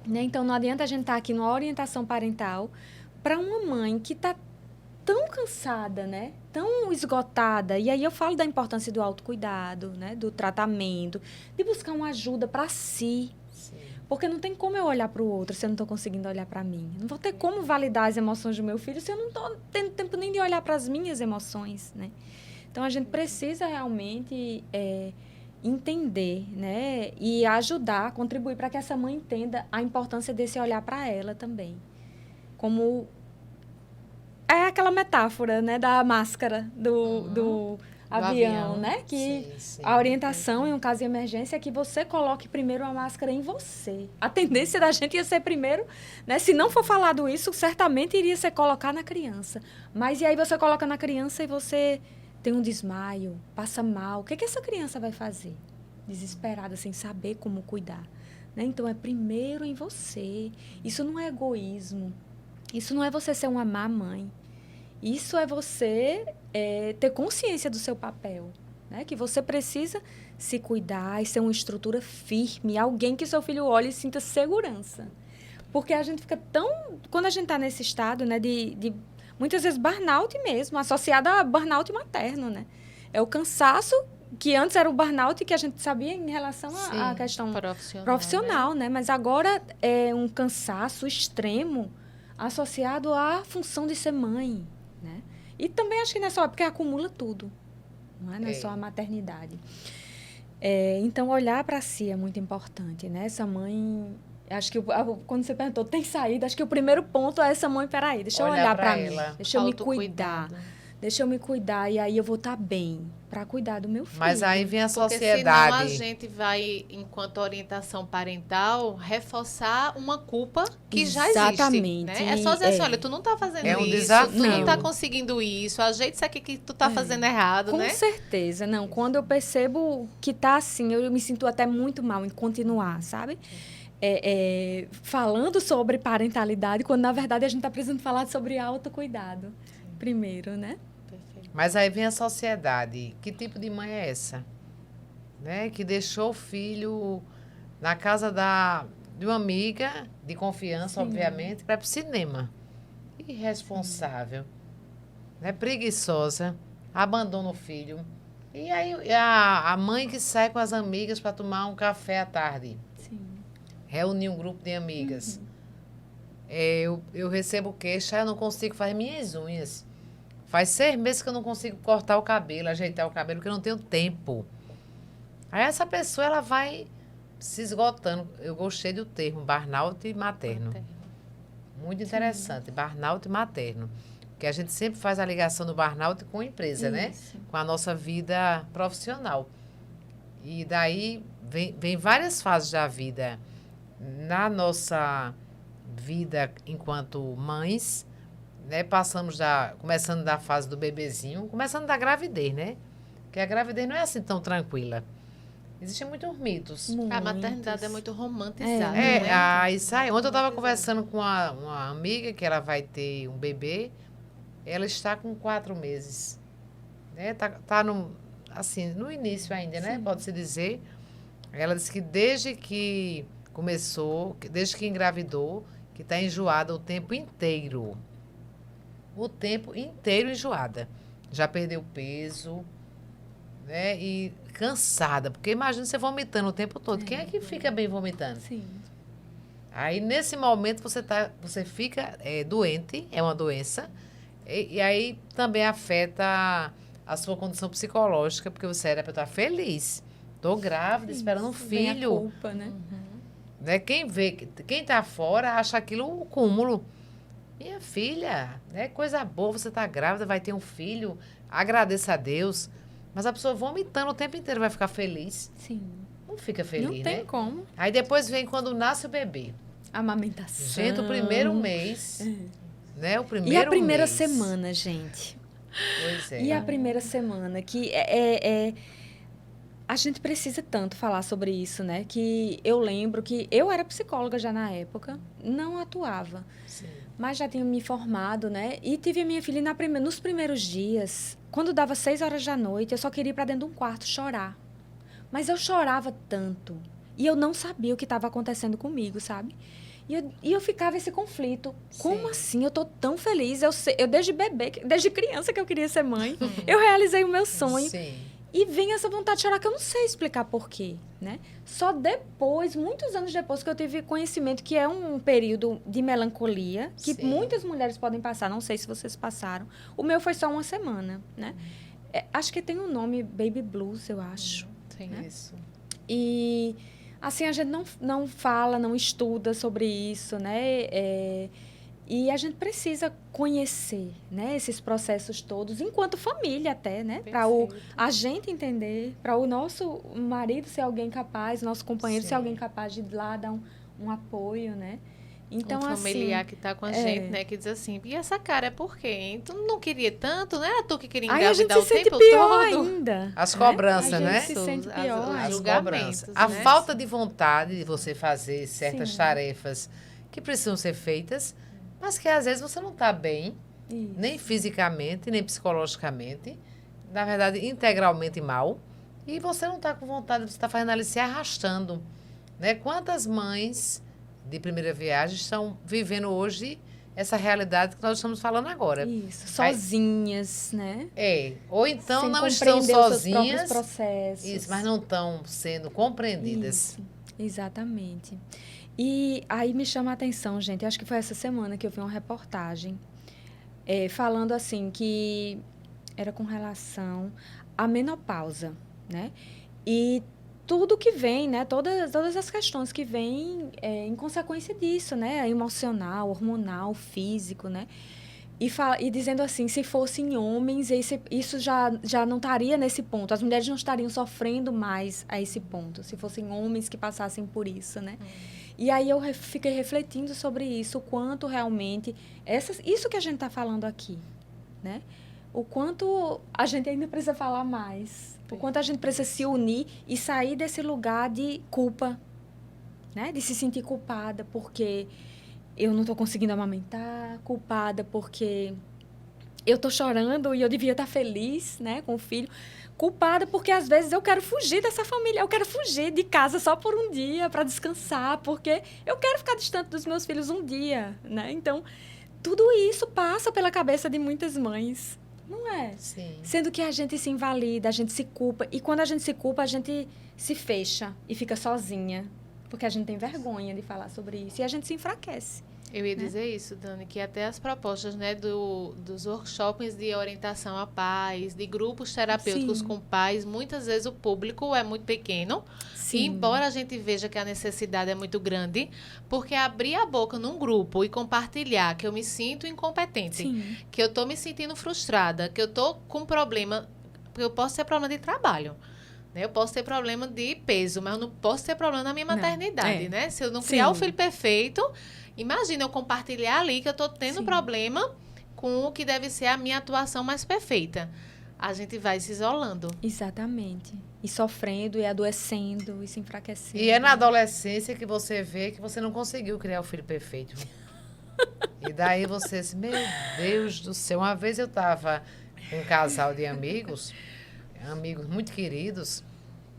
Né? Então, não adianta a gente estar aqui numa orientação parental para uma mãe que está tão cansada, né? Tão esgotada. E aí eu falo da importância do autocuidado, né? Do tratamento, de buscar uma ajuda para si. Sim. Porque não tem como eu olhar para o outro se eu não estou conseguindo olhar para mim. Não vou ter como validar as emoções do meu filho se eu não estou tendo tempo nem de olhar para as minhas emoções, né? Então, a gente precisa realmente entender, né? E ajudar, contribuir para que essa mãe entenda a importância desse olhar para ela também. Como... É aquela metáfora, né, da máscara do avião, né? Que sim, a orientação, em um caso de emergência, é que você coloque primeiro a máscara em você. A tendência da gente ia ser primeiro, né? Se não for falado isso, certamente iria ser colocar na criança. Mas e aí você coloca na criança e você tem um desmaio, passa mal. O que essa criança vai fazer? Desesperada, sem saber como cuidar. Né? Então, é primeiro em você. Isso não é egoísmo. Isso não é você ser uma má mãe. Isso é você ter consciência do seu papel. Né? Que você precisa se cuidar e ser uma estrutura firme. Alguém que seu filho olhe e sinta segurança. Porque a gente fica tão... Quando a gente está nesse estado, né, de muitas vezes burnout mesmo, associado a burnout materno. Né? É o cansaço, que antes era o burnout que a gente sabia em relação à questão profissional. Né? Mas agora é um cansaço extremo associado à função de ser mãe, né? E também acho que não é só porque acumula tudo, não é só a maternidade. Então, olhar para si é muito importante, né? Essa mãe, acho que quando você perguntou, tem saída? Acho que o primeiro ponto é essa mãe, peraí, deixa eu olhar para mim, deixa eu me cuidar. Deixa eu me cuidar e aí eu vou estar bem para cuidar do meu filho. Mas aí vem a sociedade. Porque senão a gente vai, enquanto orientação parental, reforçar uma culpa que já existe. Exatamente. Né? É só dizer assim, olha, tu não está fazendo isso, desafio. Tu não está conseguindo isso, ajeita isso aqui que tu está fazendo errado, né? Com certeza. Não, quando eu percebo que tá assim, eu me sinto até muito mal em continuar, sabe? Falando sobre parentalidade, quando na verdade a gente está precisando falar sobre autocuidado primeiro, né? Mas aí vem a sociedade. Que tipo de mãe é essa? Né? Que deixou o filho na casa de uma amiga de confiança, obviamente, para ir para o cinema. Irresponsável. Né? Preguiçosa. Abandona o filho. E aí a mãe que sai com as amigas para tomar um café à tarde. Sim. Reunir um grupo de amigas. Eu recebo queixa, eu não consigo fazer minhas unhas. Faz 6 meses que eu não consigo cortar o cabelo, ajeitar o cabelo, porque eu não tenho tempo. Aí essa pessoa, ela vai se esgotando. Eu gostei do termo, burnout materno. Muito interessante, burnout materno. Porque a gente sempre faz a ligação do burnout com a empresa, né? Com a nossa vida profissional. E daí vem várias fases da vida. Na nossa vida enquanto mães, né? Começando da fase do bebezinho, começando da gravidez, né? Porque a gravidez não é assim tão tranquila. Existem muitos mitos. A maternidade é muito romantizada, né? Isso aí. Ontem eu estava conversando com uma amiga que ela vai ter um bebê. Ela está com 4 meses. Né? Tá no início ainda, né? Pode-se dizer. Ela disse que desde que desde que engravidou, que está enjoada o tempo inteiro. O tempo inteiro enjoada. Já perdeu peso, né? E cansada. Porque imagina você vomitando o tempo todo. Quem é que fica bem vomitando? Sim. Aí, nesse momento, você fica doente, é uma doença. E aí também afeta a sua condição psicológica, porque você era para estar feliz. Estou grávida, esperando um filho. Vem a culpa, né? Né? Quem está fora acha aquilo um cúmulo. Minha filha, né? Coisa boa, você está grávida, vai ter um filho, agradeça a Deus. Mas a pessoa vomitando o tempo inteiro vai ficar feliz. Sim. Não fica feliz, Não tem né? como. Aí depois vem quando nasce o bebê. Amamentação. Gente, o primeiro mês, né? O primeiro E a primeira mês. semana, gente? Pois é. E a primeira semana, que a gente precisa tanto falar sobre isso, né? Que eu lembro que eu era psicóloga já na época, não atuava, Sim. mas já tinha me formado, né? E tive a minha filha nos primeiros dias, quando dava 6 horas da noite, eu só queria ir para dentro de um quarto chorar. Mas eu chorava tanto e eu não sabia o que estava acontecendo comigo, sabe? E eu ficava esse conflito. Como assim? Eu tô tão feliz. Eu desde bebê, desde criança que eu queria ser mãe. Eu realizei o meu sonho. Sim. E vem essa vontade de chorar que eu não sei explicar por quê, né? Só depois, muitos anos depois, que eu tive conhecimento que é um período de melancolia, que Sim. muitas mulheres podem passar. Não sei se vocês passaram. O meu foi só uma semana, né? Acho que tem um nome, Baby Blues, eu acho. Sim. Isso. E, assim, a gente não fala, não estuda sobre isso, né? E a gente precisa conhecer, né, esses processos todos, enquanto família até, né? Para a gente entender, para o nosso marido ser alguém capaz, nosso companheiro ser alguém capaz de ir lá dar um apoio, né? Então, um familiar assim, que está com a gente, né? Que diz assim, e essa cara é por quê? Tu não queria tanto, né? Tu que queria aí a gente engravidar se o sente tempo pior todo. ainda. As né? cobranças, A né? gente se sente pior. Os As julgamentos, cobranças. A né? falta de vontade de você fazer certas Sim. tarefas que precisam ser feitas, mas que às vezes você não está bem, Isso. nem fisicamente, nem psicologicamente, na verdade, integralmente mal, e você não está com vontade, você está fazendo ali se arrastando. Né? Quantas mães de primeira viagem estão vivendo hoje essa realidade que nós estamos falando agora? Isso, sozinhas, né? Ou então Sem não estão compreender os seus sozinhas, próprios processos. isso, mas não estão sendo compreendidas. Isso, exatamente. E aí me chama a atenção, gente, acho que foi essa semana que eu vi uma reportagem falando assim que era com relação à menopausa, né? E tudo que vem, né? Todas as questões que vêm em consequência disso, né? Emocional, hormonal, físico, né? E dizendo assim, se fossem homens, isso já não estaria nesse ponto. As mulheres não estariam sofrendo mais a esse ponto, se fossem homens que passassem por isso, né? E aí eu fiquei refletindo sobre isso, o quanto realmente... Isso que a gente está falando aqui, né? O quanto a gente ainda precisa falar mais. O quanto a gente precisa se unir e sair desse lugar de culpa, né? De se sentir culpada porque eu não estou conseguindo amamentar, culpada porque eu estou chorando e eu devia estar feliz, né, com o filho. Culpada porque, às vezes, eu quero fugir dessa família. Eu quero fugir de casa só por um dia para descansar, porque eu quero ficar distante dos meus filhos um dia, né? Então, tudo isso passa pela cabeça de muitas mães, não é? Sim. Sendo que a gente se invalida, a gente se culpa. E quando a gente se culpa, a gente se fecha e fica sozinha. Porque a gente tem vergonha de falar sobre isso e a gente se enfraquece. Eu ia dizer isso, Dani, que até as propostas, né, dos workshops de orientação a pais, de grupos terapêuticos Sim. com pais, muitas vezes o público é muito pequeno. E embora a gente veja que a necessidade é muito grande, porque abrir a boca num grupo e compartilhar que eu me sinto incompetente, Sim. que eu estou me sentindo frustrada, que eu estou com problema, porque eu posso ter problema de trabalho. Né? Eu posso ter problema de peso, mas eu não posso ter problema na minha maternidade, né? Se eu não criar o filho perfeito, imagina eu compartilhar ali que eu estou tendo problema com o que deve ser a minha atuação mais perfeita. A gente vai se isolando. Exatamente. E sofrendo, e adoecendo, e se enfraquecendo. E é na adolescência que você vê que você não conseguiu criar o filho perfeito. E daí você diz, meu Deus do céu. Uma vez eu estava com um casal de amigos muito queridos,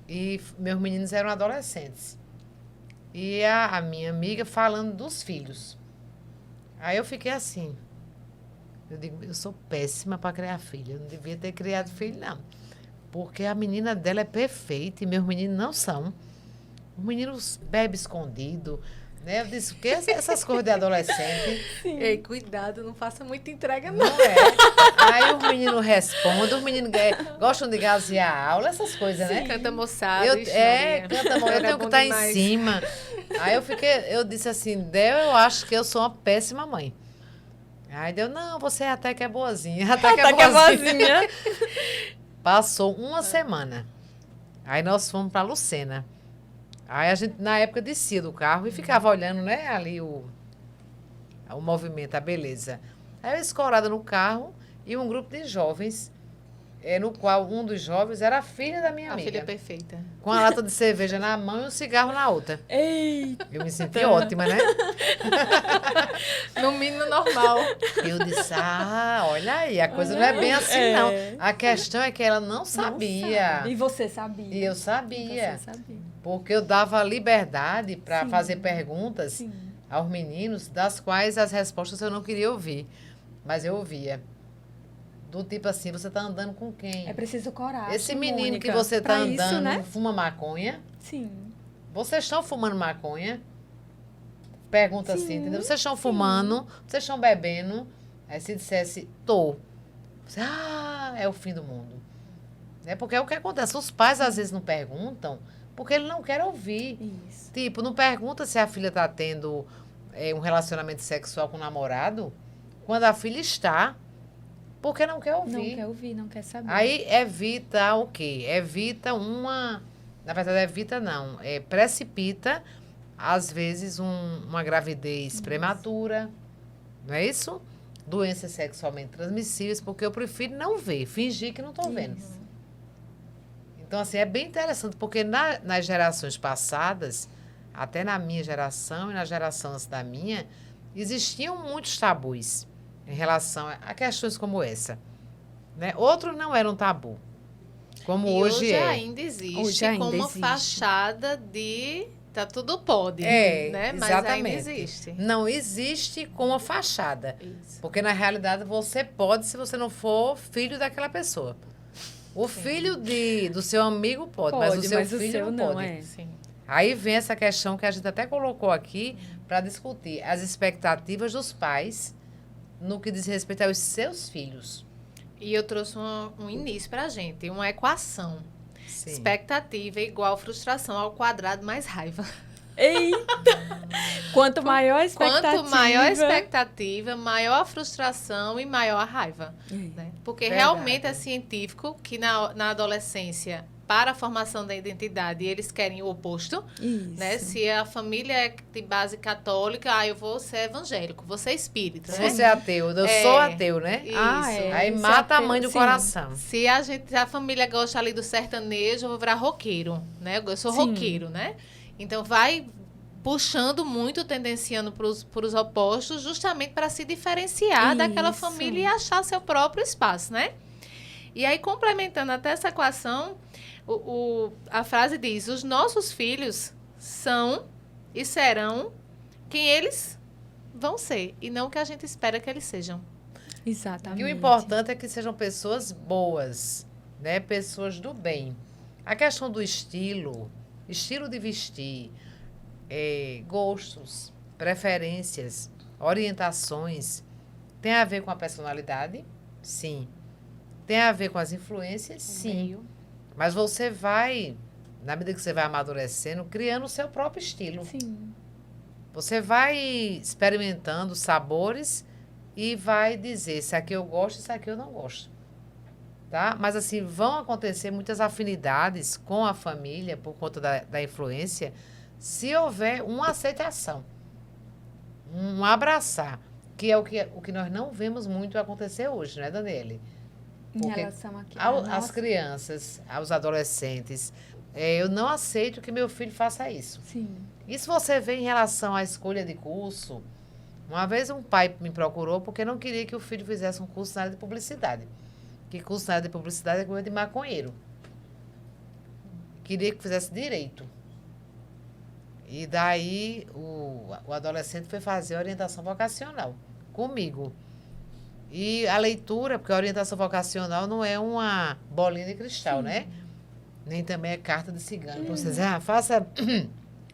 e meus meninos eram adolescentes. E a minha amiga falando dos filhos. Aí eu fiquei assim. Eu digo, eu sou péssima para criar filho. Eu não devia ter criado filho, não. Porque a menina dela é perfeita e meus meninos não são. Os meninos bebem escondido. Né? Eu disse, o que essas coisas de adolescente? Ei, cuidado, não faça muita entrega, Não é. Aí os meninos respondem, os meninos gostam de gasear a aula, essas coisas, né? Canta moçada, canta moçada, eu tenho que estar em cima. Aí eu disse assim, eu acho que eu sou uma péssima mãe. Aí deu, não, você até que é boazinha, até que é boazinha. Passou uma semana. Aí nós fomos para Lucena. Aí a gente, na época, descia do carro e ficava olhando, né, ali o movimento, a beleza. Aí eu escorada no carro e um grupo de jovens, no qual um dos jovens era a filha da minha amiga. A filha perfeita. Com a lata de cerveja na mão e um cigarro na outra. Eita. Eu me senti ótima, né? No mínimo normal. Eu disse, olha aí, a coisa não é bem assim, não. A questão é que ela não sabia. E você sabia. E eu sabia. Você sabia. Porque eu dava liberdade para fazer perguntas aos meninos, das quais as respostas eu não queria ouvir. Mas eu ouvia. Do tipo assim, você está andando com quem? É preciso coragem, Esse menino Mônica, que você está andando, isso, né? fuma maconha? Sim. Vocês estão fumando maconha? Pergunta assim, entendeu? Vocês estão fumando? Vocês estão bebendo? Aí se dissesse, tô. Você, é o fim do mundo. É porque é o que acontece. Os pais às vezes não perguntam porque ele não quer ouvir. Isso. Tipo, não pergunta se a filha está tendo um relacionamento sexual com o namorado quando a filha está. Porque não quer ouvir. Não quer ouvir, não quer saber. Aí evita o quê? Evita na verdade, evita não. Precipita, às vezes, uma gravidez prematura. Não é isso? Doenças sexualmente transmissíveis, porque eu prefiro não ver, fingir que não estou vendo. Então, assim, é bem interessante, porque nas gerações passadas, até na minha geração e na geração antes da minha, existiam muitos tabus em relação a questões como essa. Né? Outros não eram tabu, como hoje é. Ainda existe como uma fachada de tá tudo pode, né? Mas exatamente. ainda existe. Não existe com a fachada. Isso. Porque, na realidade, você pode se você não for filho daquela pessoa. O filho do seu amigo pode, mas o seu filho não pode. Sim. Aí vem essa questão que a gente até colocou aqui para discutir. As expectativas dos pais no que diz respeito aos seus filhos. E eu trouxe um início para a gente, uma equação. Sim. Expectativa igual frustração ao quadrado mais raiva. Eita! Quanto maior a expectativa... Quanto maior a expectativa, maior a frustração e maior a raiva. Né? Porque realmente é científico que na adolescência, para a formação da identidade, eles querem o oposto. Isso. Né? Se a família é de base católica, eu vou ser evangélico, vou ser espírita. Se né? você é ateu, eu sou ateu, né? Isso. Aí mata a mãe do coração. Se a família gosta ali do sertanejo, eu vou virar roqueiro, né? Eu sou roqueiro, né? Então, vai puxando muito, tendenciando para os opostos, justamente para se diferenciar daquela família e achar seu próprio espaço, né? E aí, complementando até essa equação, a frase diz, os nossos filhos são e serão quem eles vão ser, e não o que a gente espera que eles sejam. Exatamente. E o importante é que sejam pessoas boas, né? Pessoas do bem. A questão do estilo de vestir, gostos, preferências, orientações, tem a ver com a personalidade? Sim. Tem a ver com as influências? Sim. Mas você vai, na medida que você vai amadurecendo, criando o seu próprio estilo. Sim. Você vai experimentando sabores e vai dizer, isso aqui eu gosto, isso aqui eu não gosto. Tá? Mas, assim, vão acontecer muitas afinidades com a família por conta da influência, se houver uma aceitação, um abraçar, que é o que nós não vemos muito acontecer hoje, né, Daniele? Em relação aqui, às crianças, aos adolescentes, eu não aceito que meu filho faça isso. Sim. Isso você vê em relação à escolha de curso. Uma vez um pai me procurou porque não queria que o filho fizesse um curso na área de publicidade. Que curso na área de publicidade é coisa de maconheiro. Queria que fizesse direito. E daí o adolescente foi fazer orientação vocacional comigo. E a leitura, porque a orientação vocacional não é uma bolinha de cristal, né? Nem também é carta de cigano. Então, você diz, faça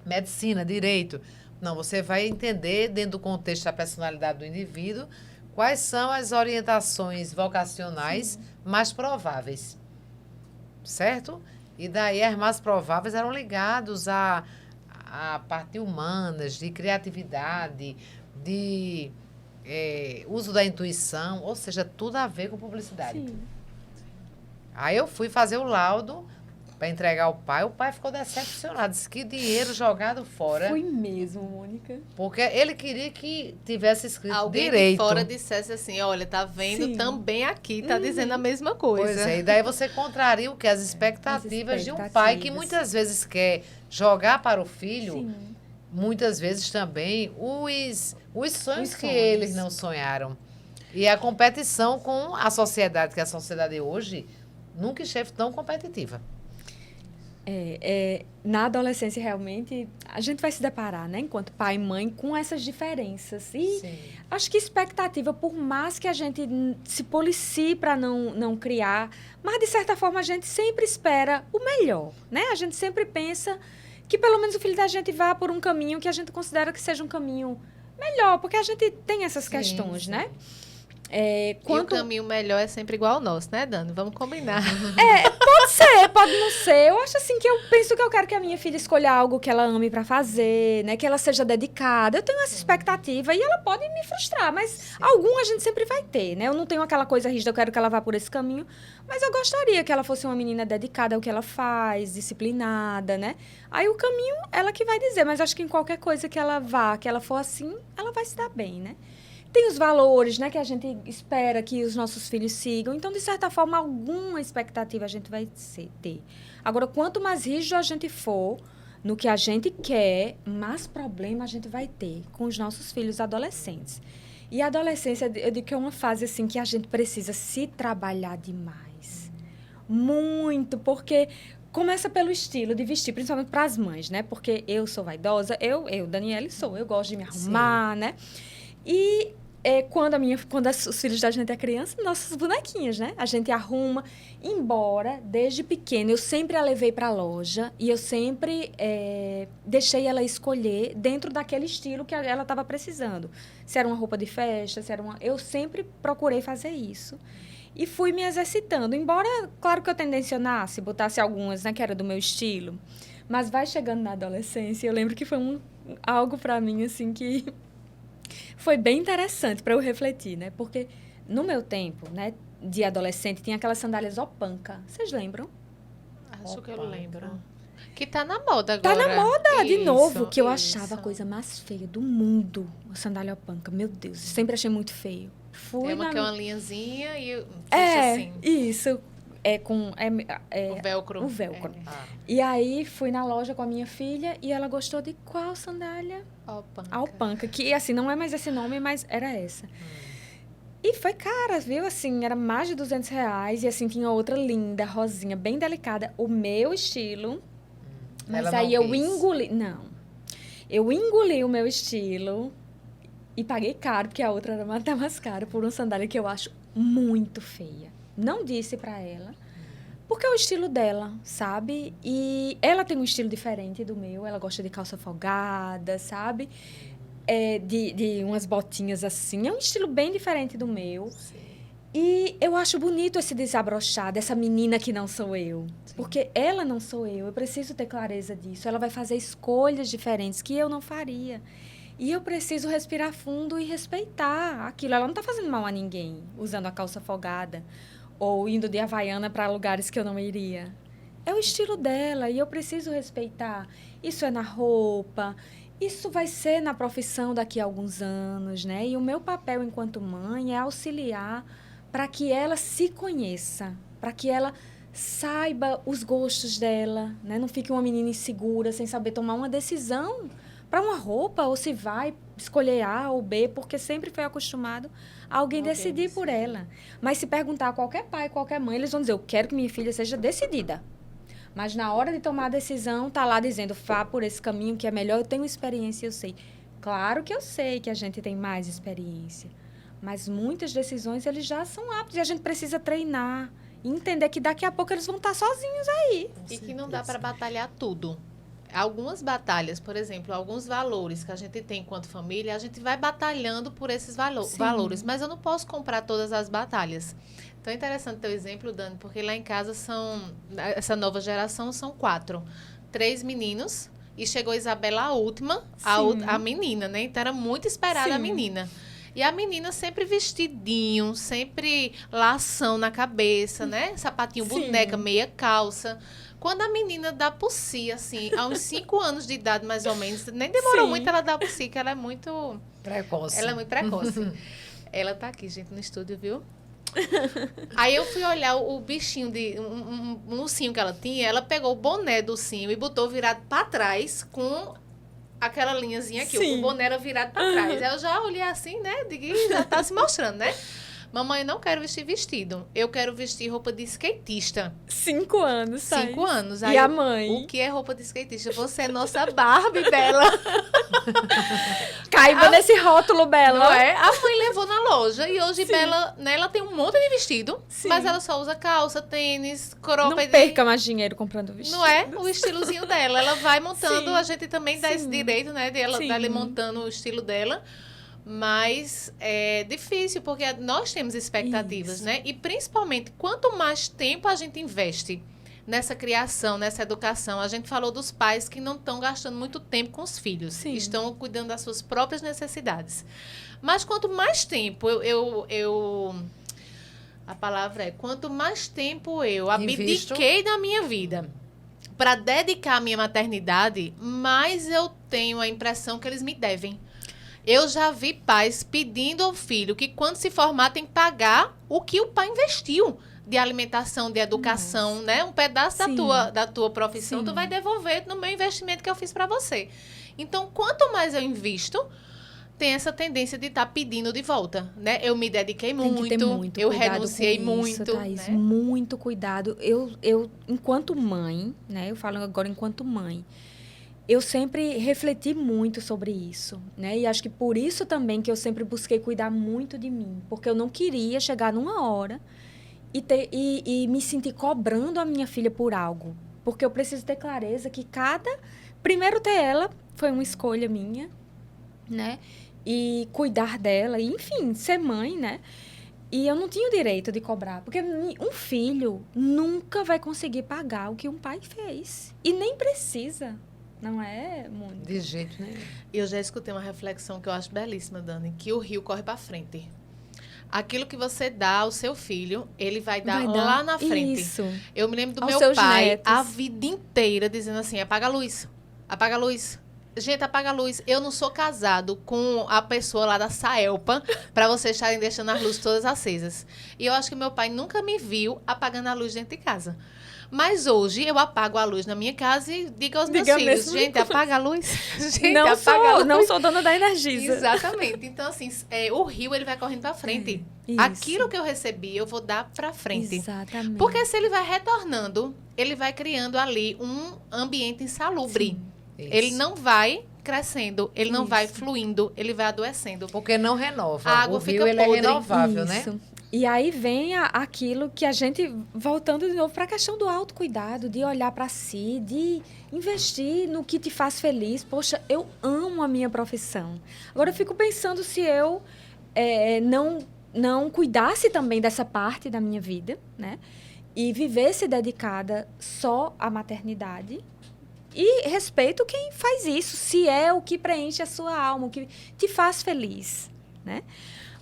medicina, direito. Não, você vai entender, dentro do contexto da personalidade do indivíduo, quais são as orientações vocacionais mais prováveis. Certo? E daí as mais prováveis eram ligados à parte humanas, de criatividade, de uso da intuição, ou seja, tudo a ver com publicidade. Sim. Aí eu fui fazer o laudo para entregar ao pai, o pai ficou decepcionado, disse que dinheiro jogado fora. Foi mesmo, Mônica. Porque ele queria que tivesse escrito Alguém direito. de fora dissesse assim, olha, tá vendo, Sim. também aqui tá dizendo a mesma coisa. Pois é, e daí você contraria o que? As expectativas de um pai que muitas vezes quer jogar para o filho, Sim. muitas vezes também os sonhos que sonhos. eles não sonharam. E a competição com a sociedade, que a sociedade hoje nunca esteve tão competitiva. Na adolescência, realmente, a gente vai se deparar, né, enquanto pai e mãe, com essas diferenças. E Sim. acho que expectativa, por mais que a gente se policie para não criar, mas, de certa forma, a gente sempre espera o melhor, né? A gente sempre pensa que, pelo menos, o filho da gente vá por um caminho que a gente considera que seja um caminho melhor, porque a gente tem essas questões, né? E o caminho melhor é sempre igual ao nosso, né, Dani? Vamos combinar. Pode ser, pode não ser. Eu acho assim que eu penso que eu quero que a minha filha escolha algo que ela ame pra fazer, né? Que ela seja dedicada. Eu tenho essa expectativa e ela pode me frustrar, mas algum a gente sempre vai ter, né? Eu não tenho aquela coisa rígida, eu quero que ela vá por esse caminho, mas eu gostaria que ela fosse uma menina dedicada ao que ela faz, disciplinada, né? Aí o caminho, ela que vai dizer, mas acho que em qualquer coisa que ela vá, que ela for assim, ela vai se dar bem, né? Tem os valores, né, que a gente espera que os nossos filhos sigam. Então, de certa forma, alguma expectativa a gente vai ter. Agora, quanto mais rígido a gente for no que a gente quer, mais problema a gente vai ter com os nossos filhos adolescentes. E a adolescência, eu digo que é uma fase assim que a gente precisa se trabalhar demais. Muito, porque começa pelo estilo de vestir, principalmente para as mães, né? Porque eu sou vaidosa, Daniele, eu gosto de me arrumar, né? E quando os filhos da gente é criança, nossas bonequinhas, né? A gente arruma. Embora, desde pequena, eu sempre a levei para a loja e eu sempre deixei ela escolher dentro daquele estilo que ela estava precisando. Se era uma roupa de festa, eu sempre procurei fazer isso. E fui me exercitando. Embora, claro que eu tendencionasse, botasse algumas, né, que era do meu estilo. Mas vai chegando na adolescência, eu lembro que foi algo para mim, assim, que foi bem interessante para eu refletir, né? Porque no meu tempo, né, de adolescente, tinha aquelas sandálias Opanca. Vocês lembram? Acho que eu lembro. Que tá na moda agora. Tá na moda, de novo. Que eu isso. achava a coisa mais feia do mundo. A sandália Opanca. Meu Deus, sempre achei muito feio. Tem uma que é uma linhazinha e assim. Isso. O velcro. O velcro. E aí, fui na loja com a minha filha e ela gostou de qual sandália? Opanca. A Opanca. Que, assim, não é mais esse nome, mas era essa. E foi cara, viu? Assim, era mais de R$200. E, assim, tinha outra linda, rosinha, bem delicada. O meu estilo. Mas aí eu engoli... Não. Eu engoli o meu estilo e paguei caro, porque a outra era até mais cara, por uma sandália que eu acho muito feia. Não disse pra ela, Porque é o estilo dela, sabe? E ela tem um estilo diferente do meu. Ela gosta de calça folgada, sabe? De umas botinhas assim. É um estilo bem diferente do meu. Sim. E eu acho bonito esse desabrochar dessa menina que não sou eu. Sim. Porque ela não sou eu. Eu preciso ter clareza disso. Ela vai fazer escolhas diferentes que eu não faria. E eu preciso respirar fundo e respeitar aquilo. Ela não está fazendo mal a ninguém usando a calça folgada ou indo de Havaiana para lugares que eu não iria. É o estilo dela e eu preciso respeitar. Isso é na roupa, isso vai ser na profissão daqui a alguns anos, né? E o meu papel enquanto mãe é auxiliar para que ela se conheça, para que ela saiba os gostos dela, né? Não fique uma menina insegura, sem saber tomar uma decisão para uma roupa, ou se vai escolher A ou B, porque sempre foi acostumado a alguém decidir por ela. Mas se perguntar a qualquer pai, qualquer mãe, eles vão dizer, eu quero que minha filha seja decidida. Mas na hora de tomar a decisão, tá lá dizendo, vá por esse caminho que é melhor, eu tenho experiência, eu sei. Claro que eu sei que a gente tem mais experiência, mas muitas decisões eles já são aptos e a gente precisa treinar e entender que daqui a pouco eles vão estar sozinhos aí. E que não dá para batalhar tudo. Algumas batalhas, por exemplo, alguns valores que a gente tem enquanto família, a gente vai batalhando por esses valores, mas eu não posso comprar todas as batalhas. Então, é interessante teu exemplo, Dani, porque lá em casa essa nova geração são 4. 3 meninos e chegou a Isabela, a última, a menina, né? Então, era muito esperada a menina. E a menina sempre vestidinho, sempre lação na cabeça, né? Sapatinho, boneca, meia calça. Quando a menina dá por si, assim, há uns 5 anos de idade, mais ou menos, nem demorou muito ela dar por si, que ela é muito... Precoce. Ela é muito precoce. Ela tá aqui, gente, no estúdio, viu? Aí eu fui olhar o bichinho um ursinho que ela tinha, ela pegou o boné do ursinho e botou virado pra trás com aquela linhazinha aqui. O boné era virado pra trás. Aí eu já olhei assim, né? Digo, já tá se mostrando, né? Mamãe, eu não quero vestir vestido. Eu quero vestir roupa de skatista. 5 anos, sabe? 5 anos. E aí a mãe? O que é roupa de skatista? Você é nossa Barbie, Bela. Caiba nesse rótulo, Bela. Não é? A mãe levou na loja e hoje Bela, né, ela tem um monte de vestido, mas ela só usa calça, tênis, cropped. Não perca mais dinheiro comprando vestido. Não é? O estilozinho dela. Ela vai montando, a gente também dá esse direito, né, dela montando o estilo dela. Mas é difícil, porque nós temos expectativas, né? E principalmente, quanto mais tempo a gente investe nessa criação, nessa educação, a gente falou dos pais que não estão gastando muito tempo com os filhos, estão cuidando das suas próprias necessidades. Mas quanto mais tempo a palavra é, quanto mais tempo eu abdiquei da minha vida para dedicar a minha maternidade, mais eu tenho a impressão que eles me devem. Eu já vi pais pedindo ao filho que quando se formar tem que pagar o que o pai investiu de alimentação, de educação, né? Um pedaço da tua profissão, tu vai devolver no meu investimento que eu fiz para você. Então, quanto mais eu invisto, tem essa tendência de estar pedindo de volta, né? Eu me dediquei muito, eu renunciei muito. Thaís, né? Muito cuidado. Eu, enquanto mãe, né? Eu falo agora enquanto mãe, eu sempre refleti muito sobre isso, né? E acho que por isso também que eu sempre busquei cuidar muito de mim. Porque eu não queria chegar numa hora e me sentir cobrando a minha filha por algo. Porque eu preciso ter clareza que primeiro ter ela foi uma escolha minha, né? E cuidar dela, e, enfim, ser mãe, né? E eu não tinha o direito de cobrar. Porque um filho nunca vai conseguir pagar o que um pai fez. E nem precisa. Não é, Mônica? De jeito nenhum. Eu já escutei uma reflexão que eu acho belíssima, Dani, que o rio corre para frente. Aquilo que você dá ao seu filho, ele vai dar lá na frente. Isso. Eu me lembro do Aos meu seus pai netos. a vida inteira dizendo assim, apaga a luz, apaga a luz. Gente, apaga a luz. Eu não sou casado com a pessoa lá da Saelpa para vocês estarem deixando as luzes todas acesas. E eu acho que meu pai nunca me viu apagando a luz dentro de casa. Mas hoje eu apago a luz na minha casa e digo aos meus filhos, gente, apaga a luz. Gente, não sou dona da Energisa. Exatamente. Então, assim, o rio, ele vai correndo para frente. Aquilo que eu recebi, eu vou dar para frente. Exatamente. Porque se ele vai retornando, ele vai criando ali um ambiente insalubre. Ele não vai crescendo, ele não vai fluindo, ele vai adoecendo. Porque não renova. A água o fica rio, ele podre. é renovável, né? E aí vem aquilo que a gente, voltando de novo para a questão do autocuidado, de olhar para si, de investir no que te faz feliz. Poxa, eu amo a minha profissão. Agora eu fico pensando se eu não cuidasse também dessa parte da minha vida, né? E vivesse dedicada só à maternidade. E respeito quem faz isso, se é o que preenche a sua alma, o que te faz feliz, né?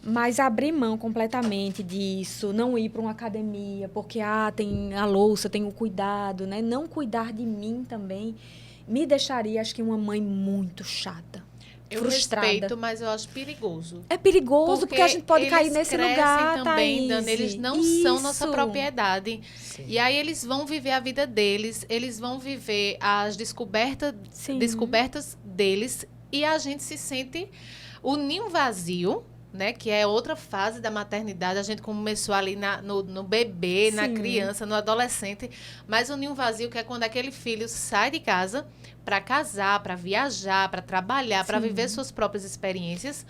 Mas abrir mão completamente disso, não ir para uma academia, porque tem a louça, tem o cuidado, né? Não cuidar de mim também me deixaria, acho que, uma mãe muito chata. Eu frustrada. Respeito, mas eu acho perigoso. É perigoso porque a gente pode cair nesse lugar, também, Thaís. Dani, eles não são nossa propriedade. Sim. E aí eles vão viver a vida deles, eles vão viver as descobertas deles e a gente se sente o ninho vazio, né, que é outra fase da maternidade. A gente começou ali no bebê, Sim. na criança, no adolescente, mas o ninho vazio, que é quando aquele filho sai de casa para casar, para viajar, para trabalhar, para viver suas próprias experiências.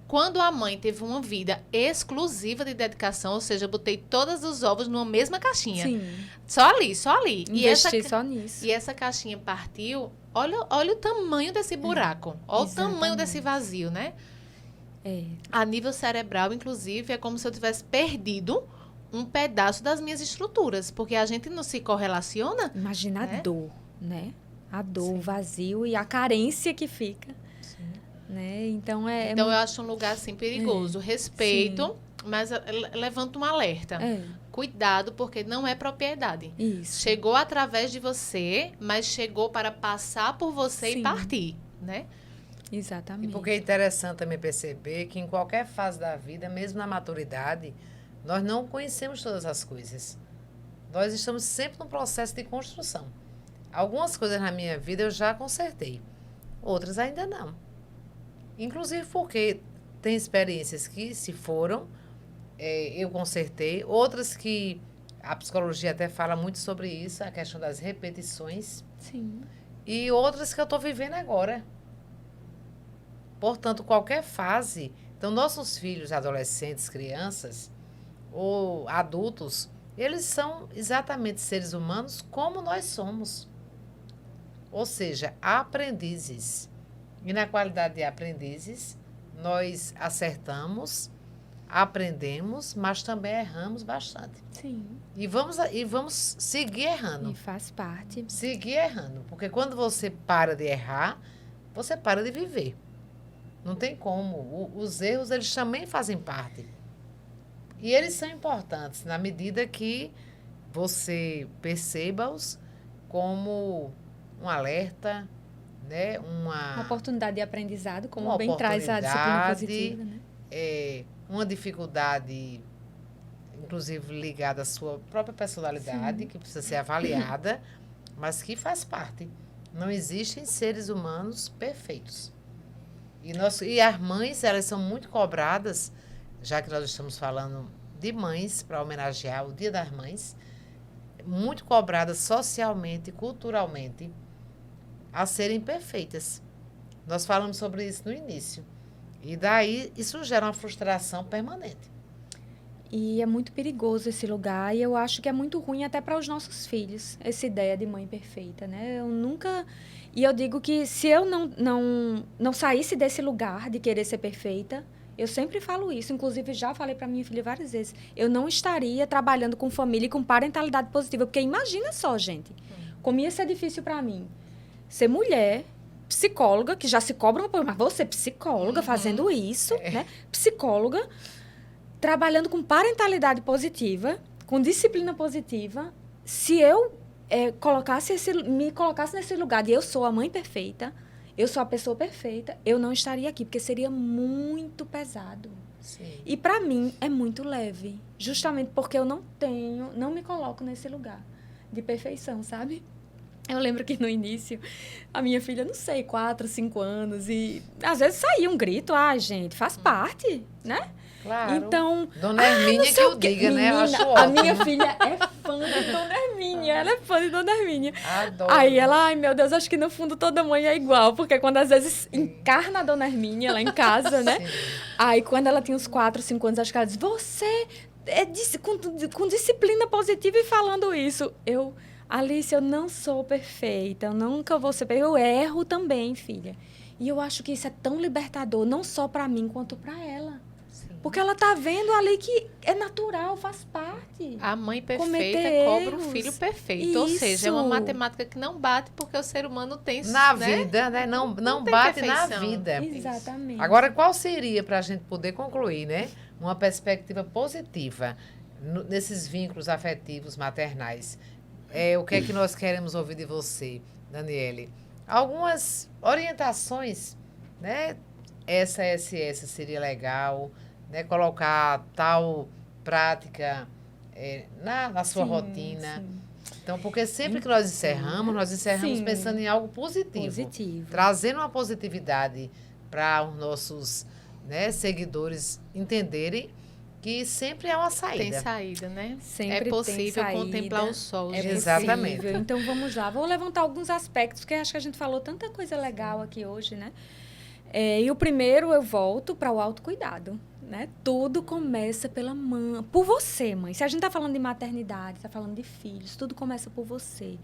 Quando a mãe teve uma vida exclusiva de dedicação, ou seja, botei todos os ovos numa mesma caixinha. Sim. Só ali. Investi só nisso. E essa caixinha partiu, olha o tamanho desse buraco, olha o tamanho desse vazio, né? A nível cerebral, inclusive, é como se eu tivesse perdido um pedaço das minhas estruturas, porque a gente não se correlaciona. Imagina a dor, né? A dor, o vazio e a carência que fica. Sim. Né? Então, eu acho um lugar, assim, perigoso. Respeito, mas levanto um alerta. Cuidado, porque não é propriedade. Isso. Chegou através de você, mas chegou para passar por você e partir, né? Exatamente. E porque é interessante também perceber que em qualquer fase da vida, mesmo na maturidade, nós não conhecemos todas as coisas. Nós estamos sempre num processo de construção. Algumas coisas na minha vida eu já consertei, outras ainda não. Inclusive porque tem experiências que se foram, eu consertei, outras que a psicologia até fala muito sobre isso, a questão das repetições. Sim. E outras que eu estou vivendo agora. Portanto, qualquer fase, então nossos filhos, adolescentes, crianças ou adultos, eles são exatamente seres humanos como nós somos. Ou seja, aprendizes. E na qualidade de aprendizes, nós acertamos, aprendemos, mas também erramos bastante. Sim. E vamos seguir errando. E faz parte. Seguir errando. Porque quando você para de errar, você para de viver. Não tem como. Os erros, eles também fazem parte. E eles são importantes na medida que você perceba-os como um alerta, né? Uma oportunidade de aprendizado, como bem traz a disciplina positiva. Né? Uma dificuldade, inclusive ligada à sua própria personalidade, que precisa ser avaliada, mas que faz parte. Não existem seres humanos perfeitos. E as mães, elas são muito cobradas, já que nós estamos falando de mães, para homenagear o Dia das Mães, muito cobradas socialmente, culturalmente, a serem perfeitas. Nós falamos sobre isso no início. E daí, isso gera uma frustração permanente. E é muito perigoso esse lugar, e eu acho que é muito ruim até para os nossos filhos, essa ideia de mãe perfeita, né? Eu nunca... E eu digo que se eu não saísse desse lugar de querer ser perfeita, eu sempre falo isso, inclusive já falei para minha filha várias vezes, eu não estaria trabalhando com família e com parentalidade positiva, porque imagina só, gente, como ia ser difícil para mim ser mulher, psicóloga, que já se cobra, mas você psicóloga fazendo isso, né? Psicóloga, trabalhando com parentalidade positiva, com disciplina positiva, se eu me colocasse nesse lugar de eu sou a mãe perfeita, eu sou a pessoa perfeita, eu não estaria aqui, porque seria muito pesado. Sim. E para mim é muito leve, justamente porque eu não me coloco nesse lugar de perfeição, sabe? Eu lembro que no início, a minha filha, não sei, 4, 5 anos, e às vezes saía um grito, gente, faz parte, né? Claro. Então, Dona Hermínia que eu diga, né? Eu acho ótimo. A minha filha é fã de Dona Hermínia, ela é fã de Dona Hermínia. Adoro. Aí ela, ai meu Deus, acho que no fundo toda mãe é igual, porque quando às vezes encarna a Dona Hermínia lá em casa, né? Sim. Aí quando ela tinha uns 4, 5 anos, acho que ela diz, você com disciplina positiva e falando isso. Alice, eu não sou perfeita, eu nunca vou ser perfeita. Eu erro também, filha. E eu acho que isso é tão libertador, não só para mim, quanto para ela. Sim. Porque ela tá vendo ali que é natural, faz parte. A mãe perfeita Cometer cobra o erros. filho perfeito. Ou seja, é uma matemática que não bate porque o ser humano tem... Na né? vida, né? Não tem bate na perfeição. vida. Exatamente. Agora, qual seria, para a gente poder concluir, né? Uma perspectiva positiva nesses vínculos afetivos maternais? O que é que nós queremos ouvir de você, Daniele? Algumas orientações, né? Essa seria legal, né? Colocar tal prática na sua rotina. Sim. Então, porque sempre que nós encerramos Sim. pensando em algo positivo. Trazendo uma positividade para os nossos, né, seguidores entenderem que sempre há uma saída. Tem saída, né? Sempre é possível tem contemplar o sol. É Exatamente. possível. Então, vamos lá. Vou levantar alguns aspectos, porque acho que a gente falou tanta coisa legal aqui hoje, né? E o primeiro, eu volto para o autocuidado, né? Tudo começa pela mãe, por você, mãe. Se a gente está falando de maternidade, está falando de filhos, tudo começa por você.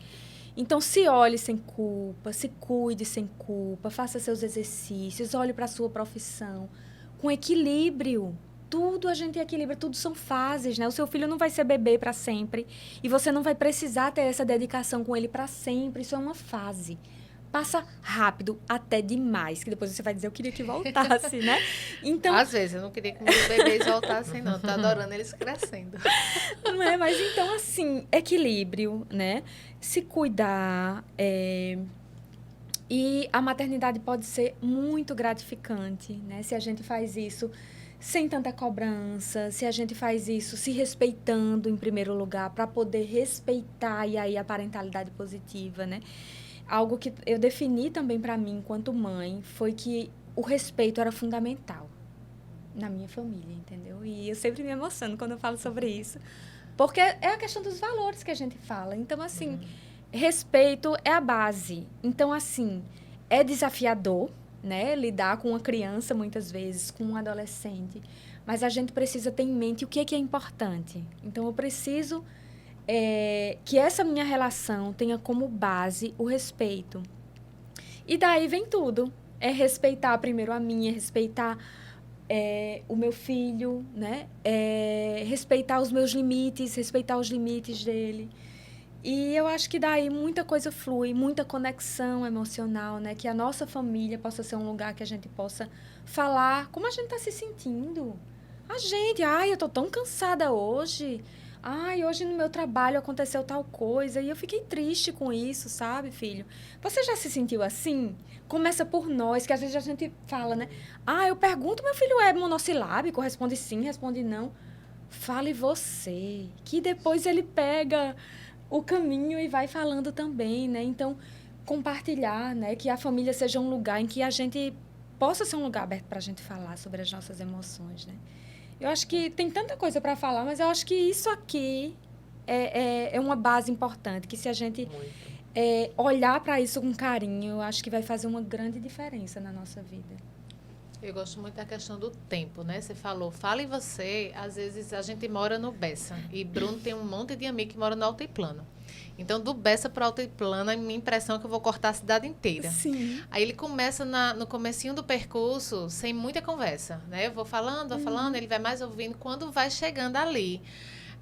Então, se olhe sem culpa, se cuide sem culpa, faça seus exercícios, olhe para a sua profissão, com equilíbrio. Tudo a gente equilibra, tudo são fases, né? O seu filho não vai ser bebê para sempre e você não vai precisar ter essa dedicação com ele para sempre. Isso é uma fase. Passa rápido, até demais, que depois você vai dizer, eu queria que voltasse, né? Então, às vezes, eu não queria que meus bebês voltassem, não. Tô adorando eles crescendo. Não é? Mas então, assim, equilíbrio, né? Se cuidar. E a maternidade pode ser muito gratificante, né? Se a gente faz isso sem tanta cobrança, se a gente faz isso se respeitando em primeiro lugar, para poder respeitar e aí a parentalidade positiva, né? Algo que eu defini também para mim, enquanto mãe, foi que o respeito era fundamental na minha família, entendeu? E eu sempre me emociono quando eu falo sobre isso, porque é a questão dos valores que a gente fala. Então, assim, respeito é a base. Então, assim, é desafiador, né? Lidar com uma criança, muitas vezes, com um adolescente. Mas a gente precisa ter em mente o que é importante. Então, eu preciso que essa minha relação tenha como base o respeito. E daí vem tudo. É respeitar primeiro a mim, é respeitar o meu filho, né? Respeitar os meus limites, respeitar os limites dele. E eu acho que daí muita coisa flui, muita conexão emocional, né? Que a nossa família possa ser um lugar que a gente possa falar como a gente está se sentindo. Eu tô tão cansada hoje. Hoje no meu trabalho aconteceu tal coisa e eu fiquei triste com isso, sabe, filho? Você já se sentiu assim? Começa por nós, que às vezes a gente fala, né? Eu pergunto, meu filho é monossilábico? Responde sim, responde não. Fale você, que depois ele pega o caminho e vai falando também, né? Então, compartilhar, né? Que a família seja um lugar em que a gente possa ser um lugar aberto para a gente falar sobre as nossas emoções, né? Eu acho que tem tanta coisa para falar, mas eu acho que isso aqui é uma base importante, que se a gente olhar para isso com carinho, eu acho que vai fazer uma grande diferença na nossa vida. Eu gosto muito da questão do tempo, né? Você falou, fale você, às vezes a gente mora no Bessa e Bruno tem um monte de amigo que mora no Altiplano. Então, do Bessa para o Altiplano, a minha impressão é que eu vou cortar a cidade inteira. Sim. Aí ele começa no comecinho do percurso, sem muita conversa, né? Eu vou falando, ele vai mais ouvindo. Quando vai chegando ali,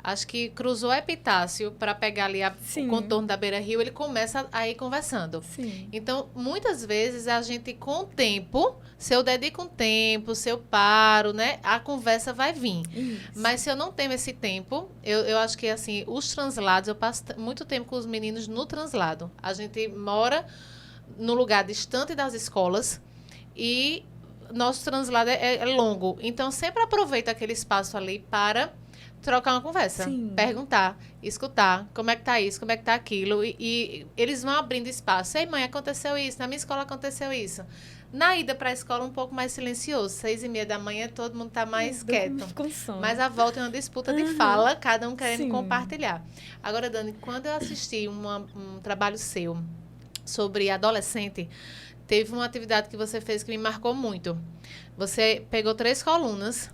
acho que cruzou a Epitácio para pegar ali o contorno da Beira-Rio, ele começa a ir conversando. Sim. Então, muitas vezes, a gente, com o tempo, se eu dedico um tempo, se eu paro, né, a conversa vai vir. Isso. Mas se eu não tenho esse tempo, eu acho que, assim, os translados, eu passo muito tempo com os meninos no translado. A gente mora num lugar distante das escolas e nosso translado é longo. Então, sempre aproveito aquele espaço ali para trocar uma conversa, perguntar, escutar, como é que tá isso, como é que tá aquilo, e eles vão abrindo espaço. Ei, mãe, aconteceu isso, na minha escola aconteceu isso. Na ida para a escola, um pouco mais silencioso, 6:30 da manhã, todo mundo tá mais quieto. Mas a volta é uma disputa de fala, cada um querendo compartilhar. Agora, Dani, quando eu assisti um trabalho seu sobre adolescente, teve uma atividade que você fez que me marcou muito. Você pegou 3 colunas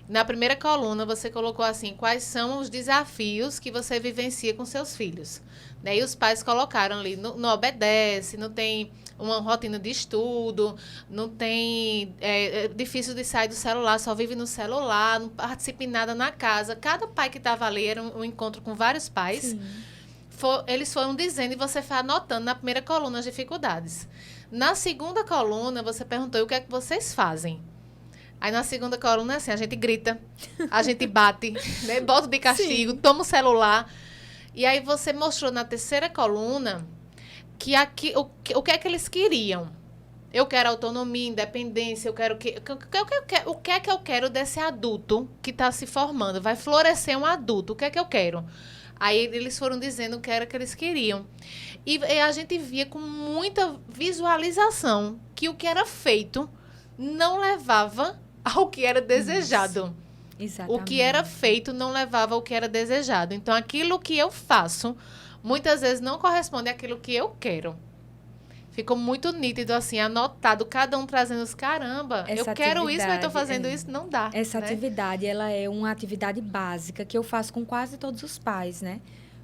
Na primeira coluna, você colocou assim, quais são os desafios que você vivencia com seus filhos. Né? E os pais colocaram ali, não obedece, não tem uma rotina de estudo, não tem, é difícil de sair do celular, só vive no celular, não participa em nada na casa. Cada pai que estava ali, era um encontro com vários pais, eles foram dizendo e você foi anotando na primeira coluna as dificuldades. Na segunda coluna, você perguntou o que é que vocês fazem. Aí na segunda coluna, assim, a gente grita, a gente bate, né? Bota de castigo, toma o celular. E aí você mostrou na terceira coluna que aqui, o que é que eles queriam. Eu quero autonomia, independência, eu quero o que é que eu quero desse adulto que está se formando? Vai florescer um adulto, o que é que eu quero? Aí eles foram dizendo o que era que eles queriam. E a gente via com muita visualização que o que era feito não levava ao que era desejado. Exatamente. O que era feito não levava ao que era desejado. Então, aquilo que eu faço, muitas vezes não corresponde àquilo que eu quero. Ficou muito nítido, assim, anotado, cada um trazendo os caramba. Eu quero isso, mas eu estou fazendo isso, não dá. Essa atividade, ela é uma atividade básica que eu faço com quase todos os pais, né?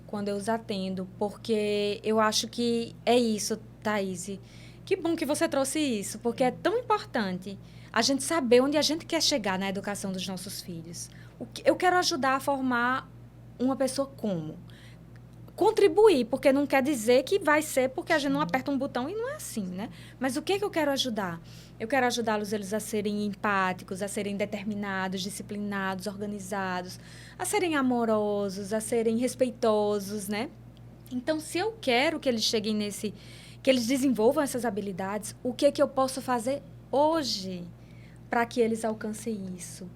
Quando eu os atendo, porque eu acho que é isso, Thaís. Que bom que você trouxe isso, porque é tão importante a gente saber onde a gente quer chegar na educação dos nossos filhos. Eu quero ajudar a formar uma pessoa como? Contribuir, porque não quer dizer que vai ser porque a gente não aperta um botão e não é assim, né? Mas o que eu quero ajudar? Eu quero ajudá-los eles a serem empáticos, a serem determinados, disciplinados, organizados, a serem amorosos, a serem respeitosos, né? Então, se eu quero que eles cheguem que eles desenvolvam essas habilidades, o que eu posso fazer hoje para que eles alcancem isso?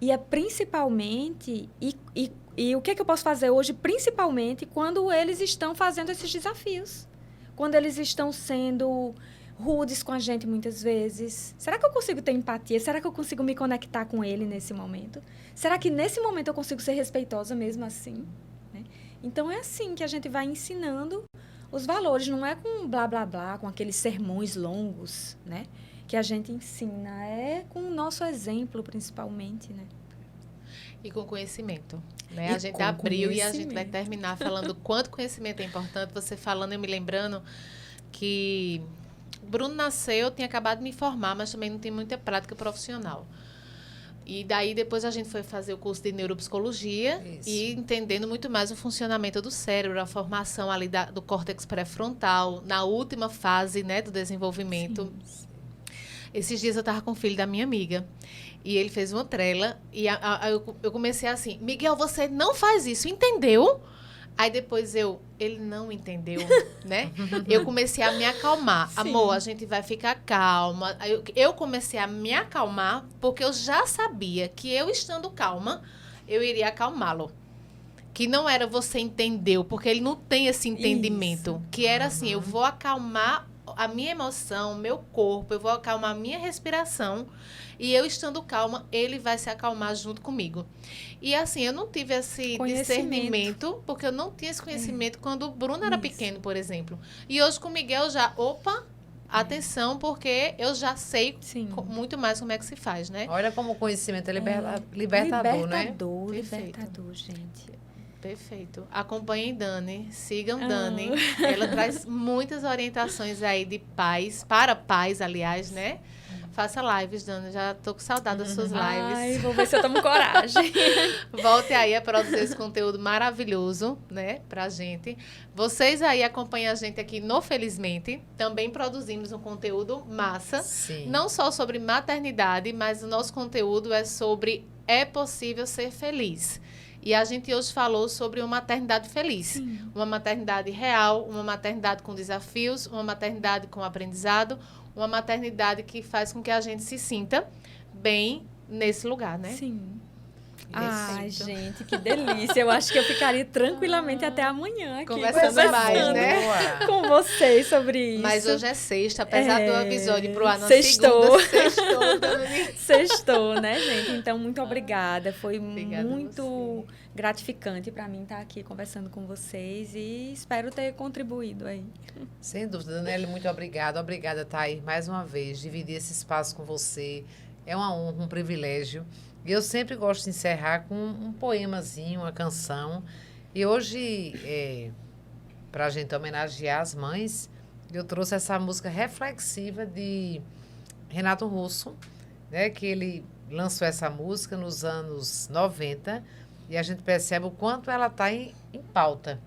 E é principalmente... E o que eu posso fazer hoje, principalmente, quando eles estão fazendo esses desafios? Quando eles estão sendo rudes com a gente, muitas vezes. Será que eu consigo ter empatia? Será que eu consigo me conectar com ele nesse momento? Será que nesse momento eu consigo ser respeitosa mesmo assim? Né? Então, é assim que a gente vai ensinando os valores. Não é com blá, blá, blá, com aqueles sermões longos, né? Que a gente ensina. É com o nosso exemplo, principalmente, né? E com conhecimento. Né? A gente abriu e a gente vai terminar falando quanto conhecimento é importante. Você falando, eu me lembrando que Bruno nasceu, tinha acabado de me formar, mas também não tem muita prática profissional. E daí depois a gente foi fazer o curso de neuropsicologia e entendendo muito mais o funcionamento do cérebro, a formação ali do córtex pré-frontal, na última fase, né, do desenvolvimento. Sim. Esses dias eu estava com o filho da minha amiga e ele fez uma trela e eu comecei assim, Miguel, você não faz isso, entendeu? Aí depois ele não entendeu, né? Eu comecei a me acalmar. Sim. Amor, a gente vai ficar calma. Eu comecei a me acalmar porque eu já sabia que eu estando calma, eu iria acalmá-lo. Que não era você entendeu, porque ele não tem esse entendimento. Isso. Que era assim, eu vou acalmar a minha emoção, o meu corpo, eu vou acalmar a minha respiração e eu estando calma, ele vai se acalmar junto comigo. E assim, eu não tive esse discernimento, porque eu não tinha esse conhecimento quando o Bruno era pequeno, por exemplo. E hoje com o Miguel atenção, porque eu já sei muito mais como é que se faz, né? Olha como o conhecimento é libertador, né? Libertador, gente. Perfeito. Acompanhem Dani, sigam Dani. Ela traz muitas orientações aí de pais, para pais, aliás, né? Faça lives, Dani. Já tô com saudade das suas lives. Ai, vou ver se eu tomo coragem. Volte aí a produzir esse conteúdo maravilhoso, né? Pra gente. Vocês aí acompanham a gente aqui no Felizmente. Também produzimos um conteúdo massa. Sim. Não só sobre maternidade, mas o nosso conteúdo é sobre é possível ser feliz. E a gente hoje falou sobre uma maternidade feliz. Sim. Uma maternidade real, uma maternidade com desafios, uma maternidade com aprendizado, uma maternidade que faz com que a gente se sinta bem nesse lugar, né? Sim. Ai, gente, que delícia. Eu acho que eu ficaria tranquilamente até amanhã aqui. Conversando mais, né? Com vocês sobre isso. Mas hoje é sexta, apesar do episódio pro ar na segunda. Sextou, Dani. Sextou, né, gente? Então, muito obrigada. Foi muito gratificante para mim estar aqui conversando com vocês e espero ter contribuído aí. Sem dúvida, Daniele, muito obrigada. Obrigada, Thay, mais uma vez, dividir esse espaço com você. É uma honra, um privilégio. E eu sempre gosto de encerrar com um poemazinho, uma canção. E hoje, para a gente homenagear as mães, eu trouxe essa música reflexiva de Renato Russo, né, que ele lançou essa música nos anos 90 e a gente percebe o quanto ela está em pauta.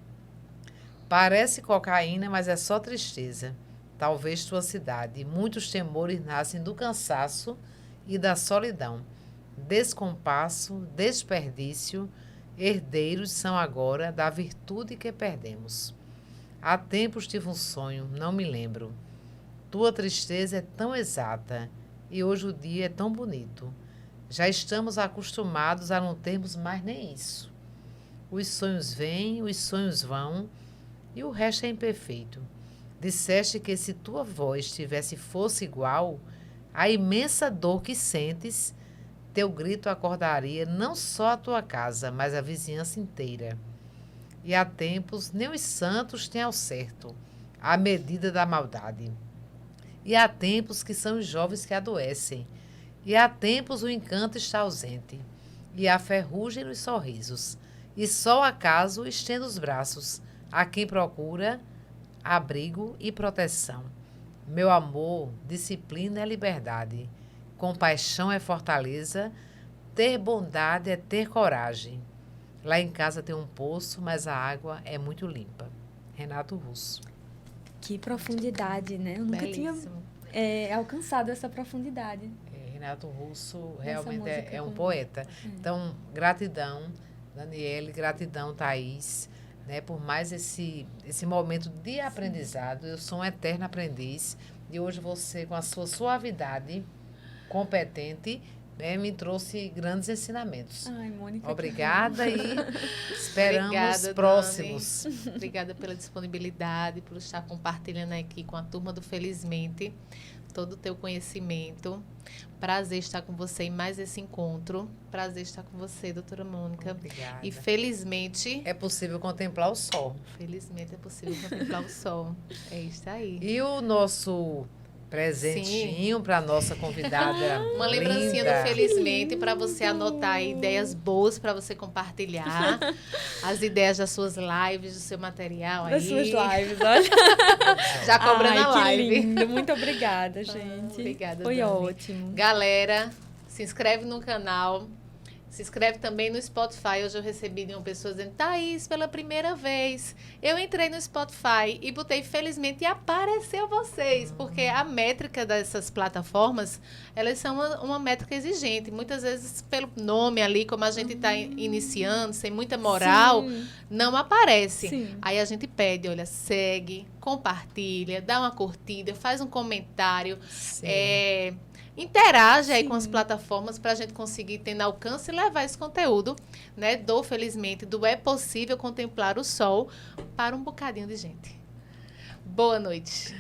Parece cocaína, mas é só tristeza. Talvez tua cidade. Muitos temores nascem do cansaço e da solidão. Descompasso, desperdício, herdeiros são agora da virtude que perdemos. Há tempos tive um sonho, não me lembro. Tua tristeza é tão exata e hoje o dia é tão bonito. Já estamos acostumados a não termos mais nem isso. Os sonhos vêm, os sonhos vão e o resto é imperfeito. Disseste que se tua voz tivesse força igual, a imensa dor que sentes, teu grito acordaria não só a tua casa, mas a vizinhança inteira. E há tempos nem os santos têm ao certo a medida da maldade. E há tempos que são os jovens que adoecem. E há tempos o encanto está ausente. E há ferrugem nos sorrisos. E só acaso estende os braços a quem procura abrigo e proteção. Meu amor, disciplina é liberdade. Compaixão é fortaleza. Ter bondade é ter coragem. Lá em casa tem um poço, mas a água é muito limpa. Renato Russo. Que profundidade, né? Eu nunca Belíssimo. tinha alcançado essa profundidade. Renato Russo realmente música é um com- poeta. Então, gratidão, Daniele, gratidão, Thaís, né, por mais esse momento de aprendizado. Eu sou um eterno aprendiz e hoje você, com a sua suavidade, competente, né, me trouxe grandes ensinamentos. Ai, Mônica. Obrigada e esperamos Obrigada, próximos. Dani. Obrigada pela disponibilidade, por estar compartilhando aqui com a turma do Felizmente todo o teu conhecimento. Prazer estar com você em mais esse encontro. Prazer estar com você, doutora Mônica. Obrigada. E felizmente, É possível contemplar o sol. felizmente é possível contemplar o sol. É isso aí. E o nosso presentinho para nossa convidada. Uma lembrancinha linda. do Felizmente para você anotar aí ideias boas para você compartilhar. As ideias das suas lives, do seu material aí. Das suas lives, olha. Já cobrando Ai, a que live. lindo. Muito obrigada, gente. Obrigada, Foi Dani. ótimo. Galera, se inscreve no canal. Se inscreve também no Spotify. Hoje eu recebi de uma pessoa dizendo: Thaís, pela primeira vez, eu entrei no Spotify e botei Felizmente e apareceu vocês. Porque a métrica dessas plataformas, elas são uma métrica exigente. Muitas vezes, pelo nome ali, como a gente está iniciando, sem muita moral, Sim. não aparece. Sim. Aí a gente pede, olha, segue, compartilha, dá uma curtida, faz um comentário. Sim. Interage aí com as Sim. plataformas para a gente conseguir ter alcance e levar esse conteúdo, né, do Felizmente, do É Possível Contemplar o Sol para um bocadinho de gente. Boa noite.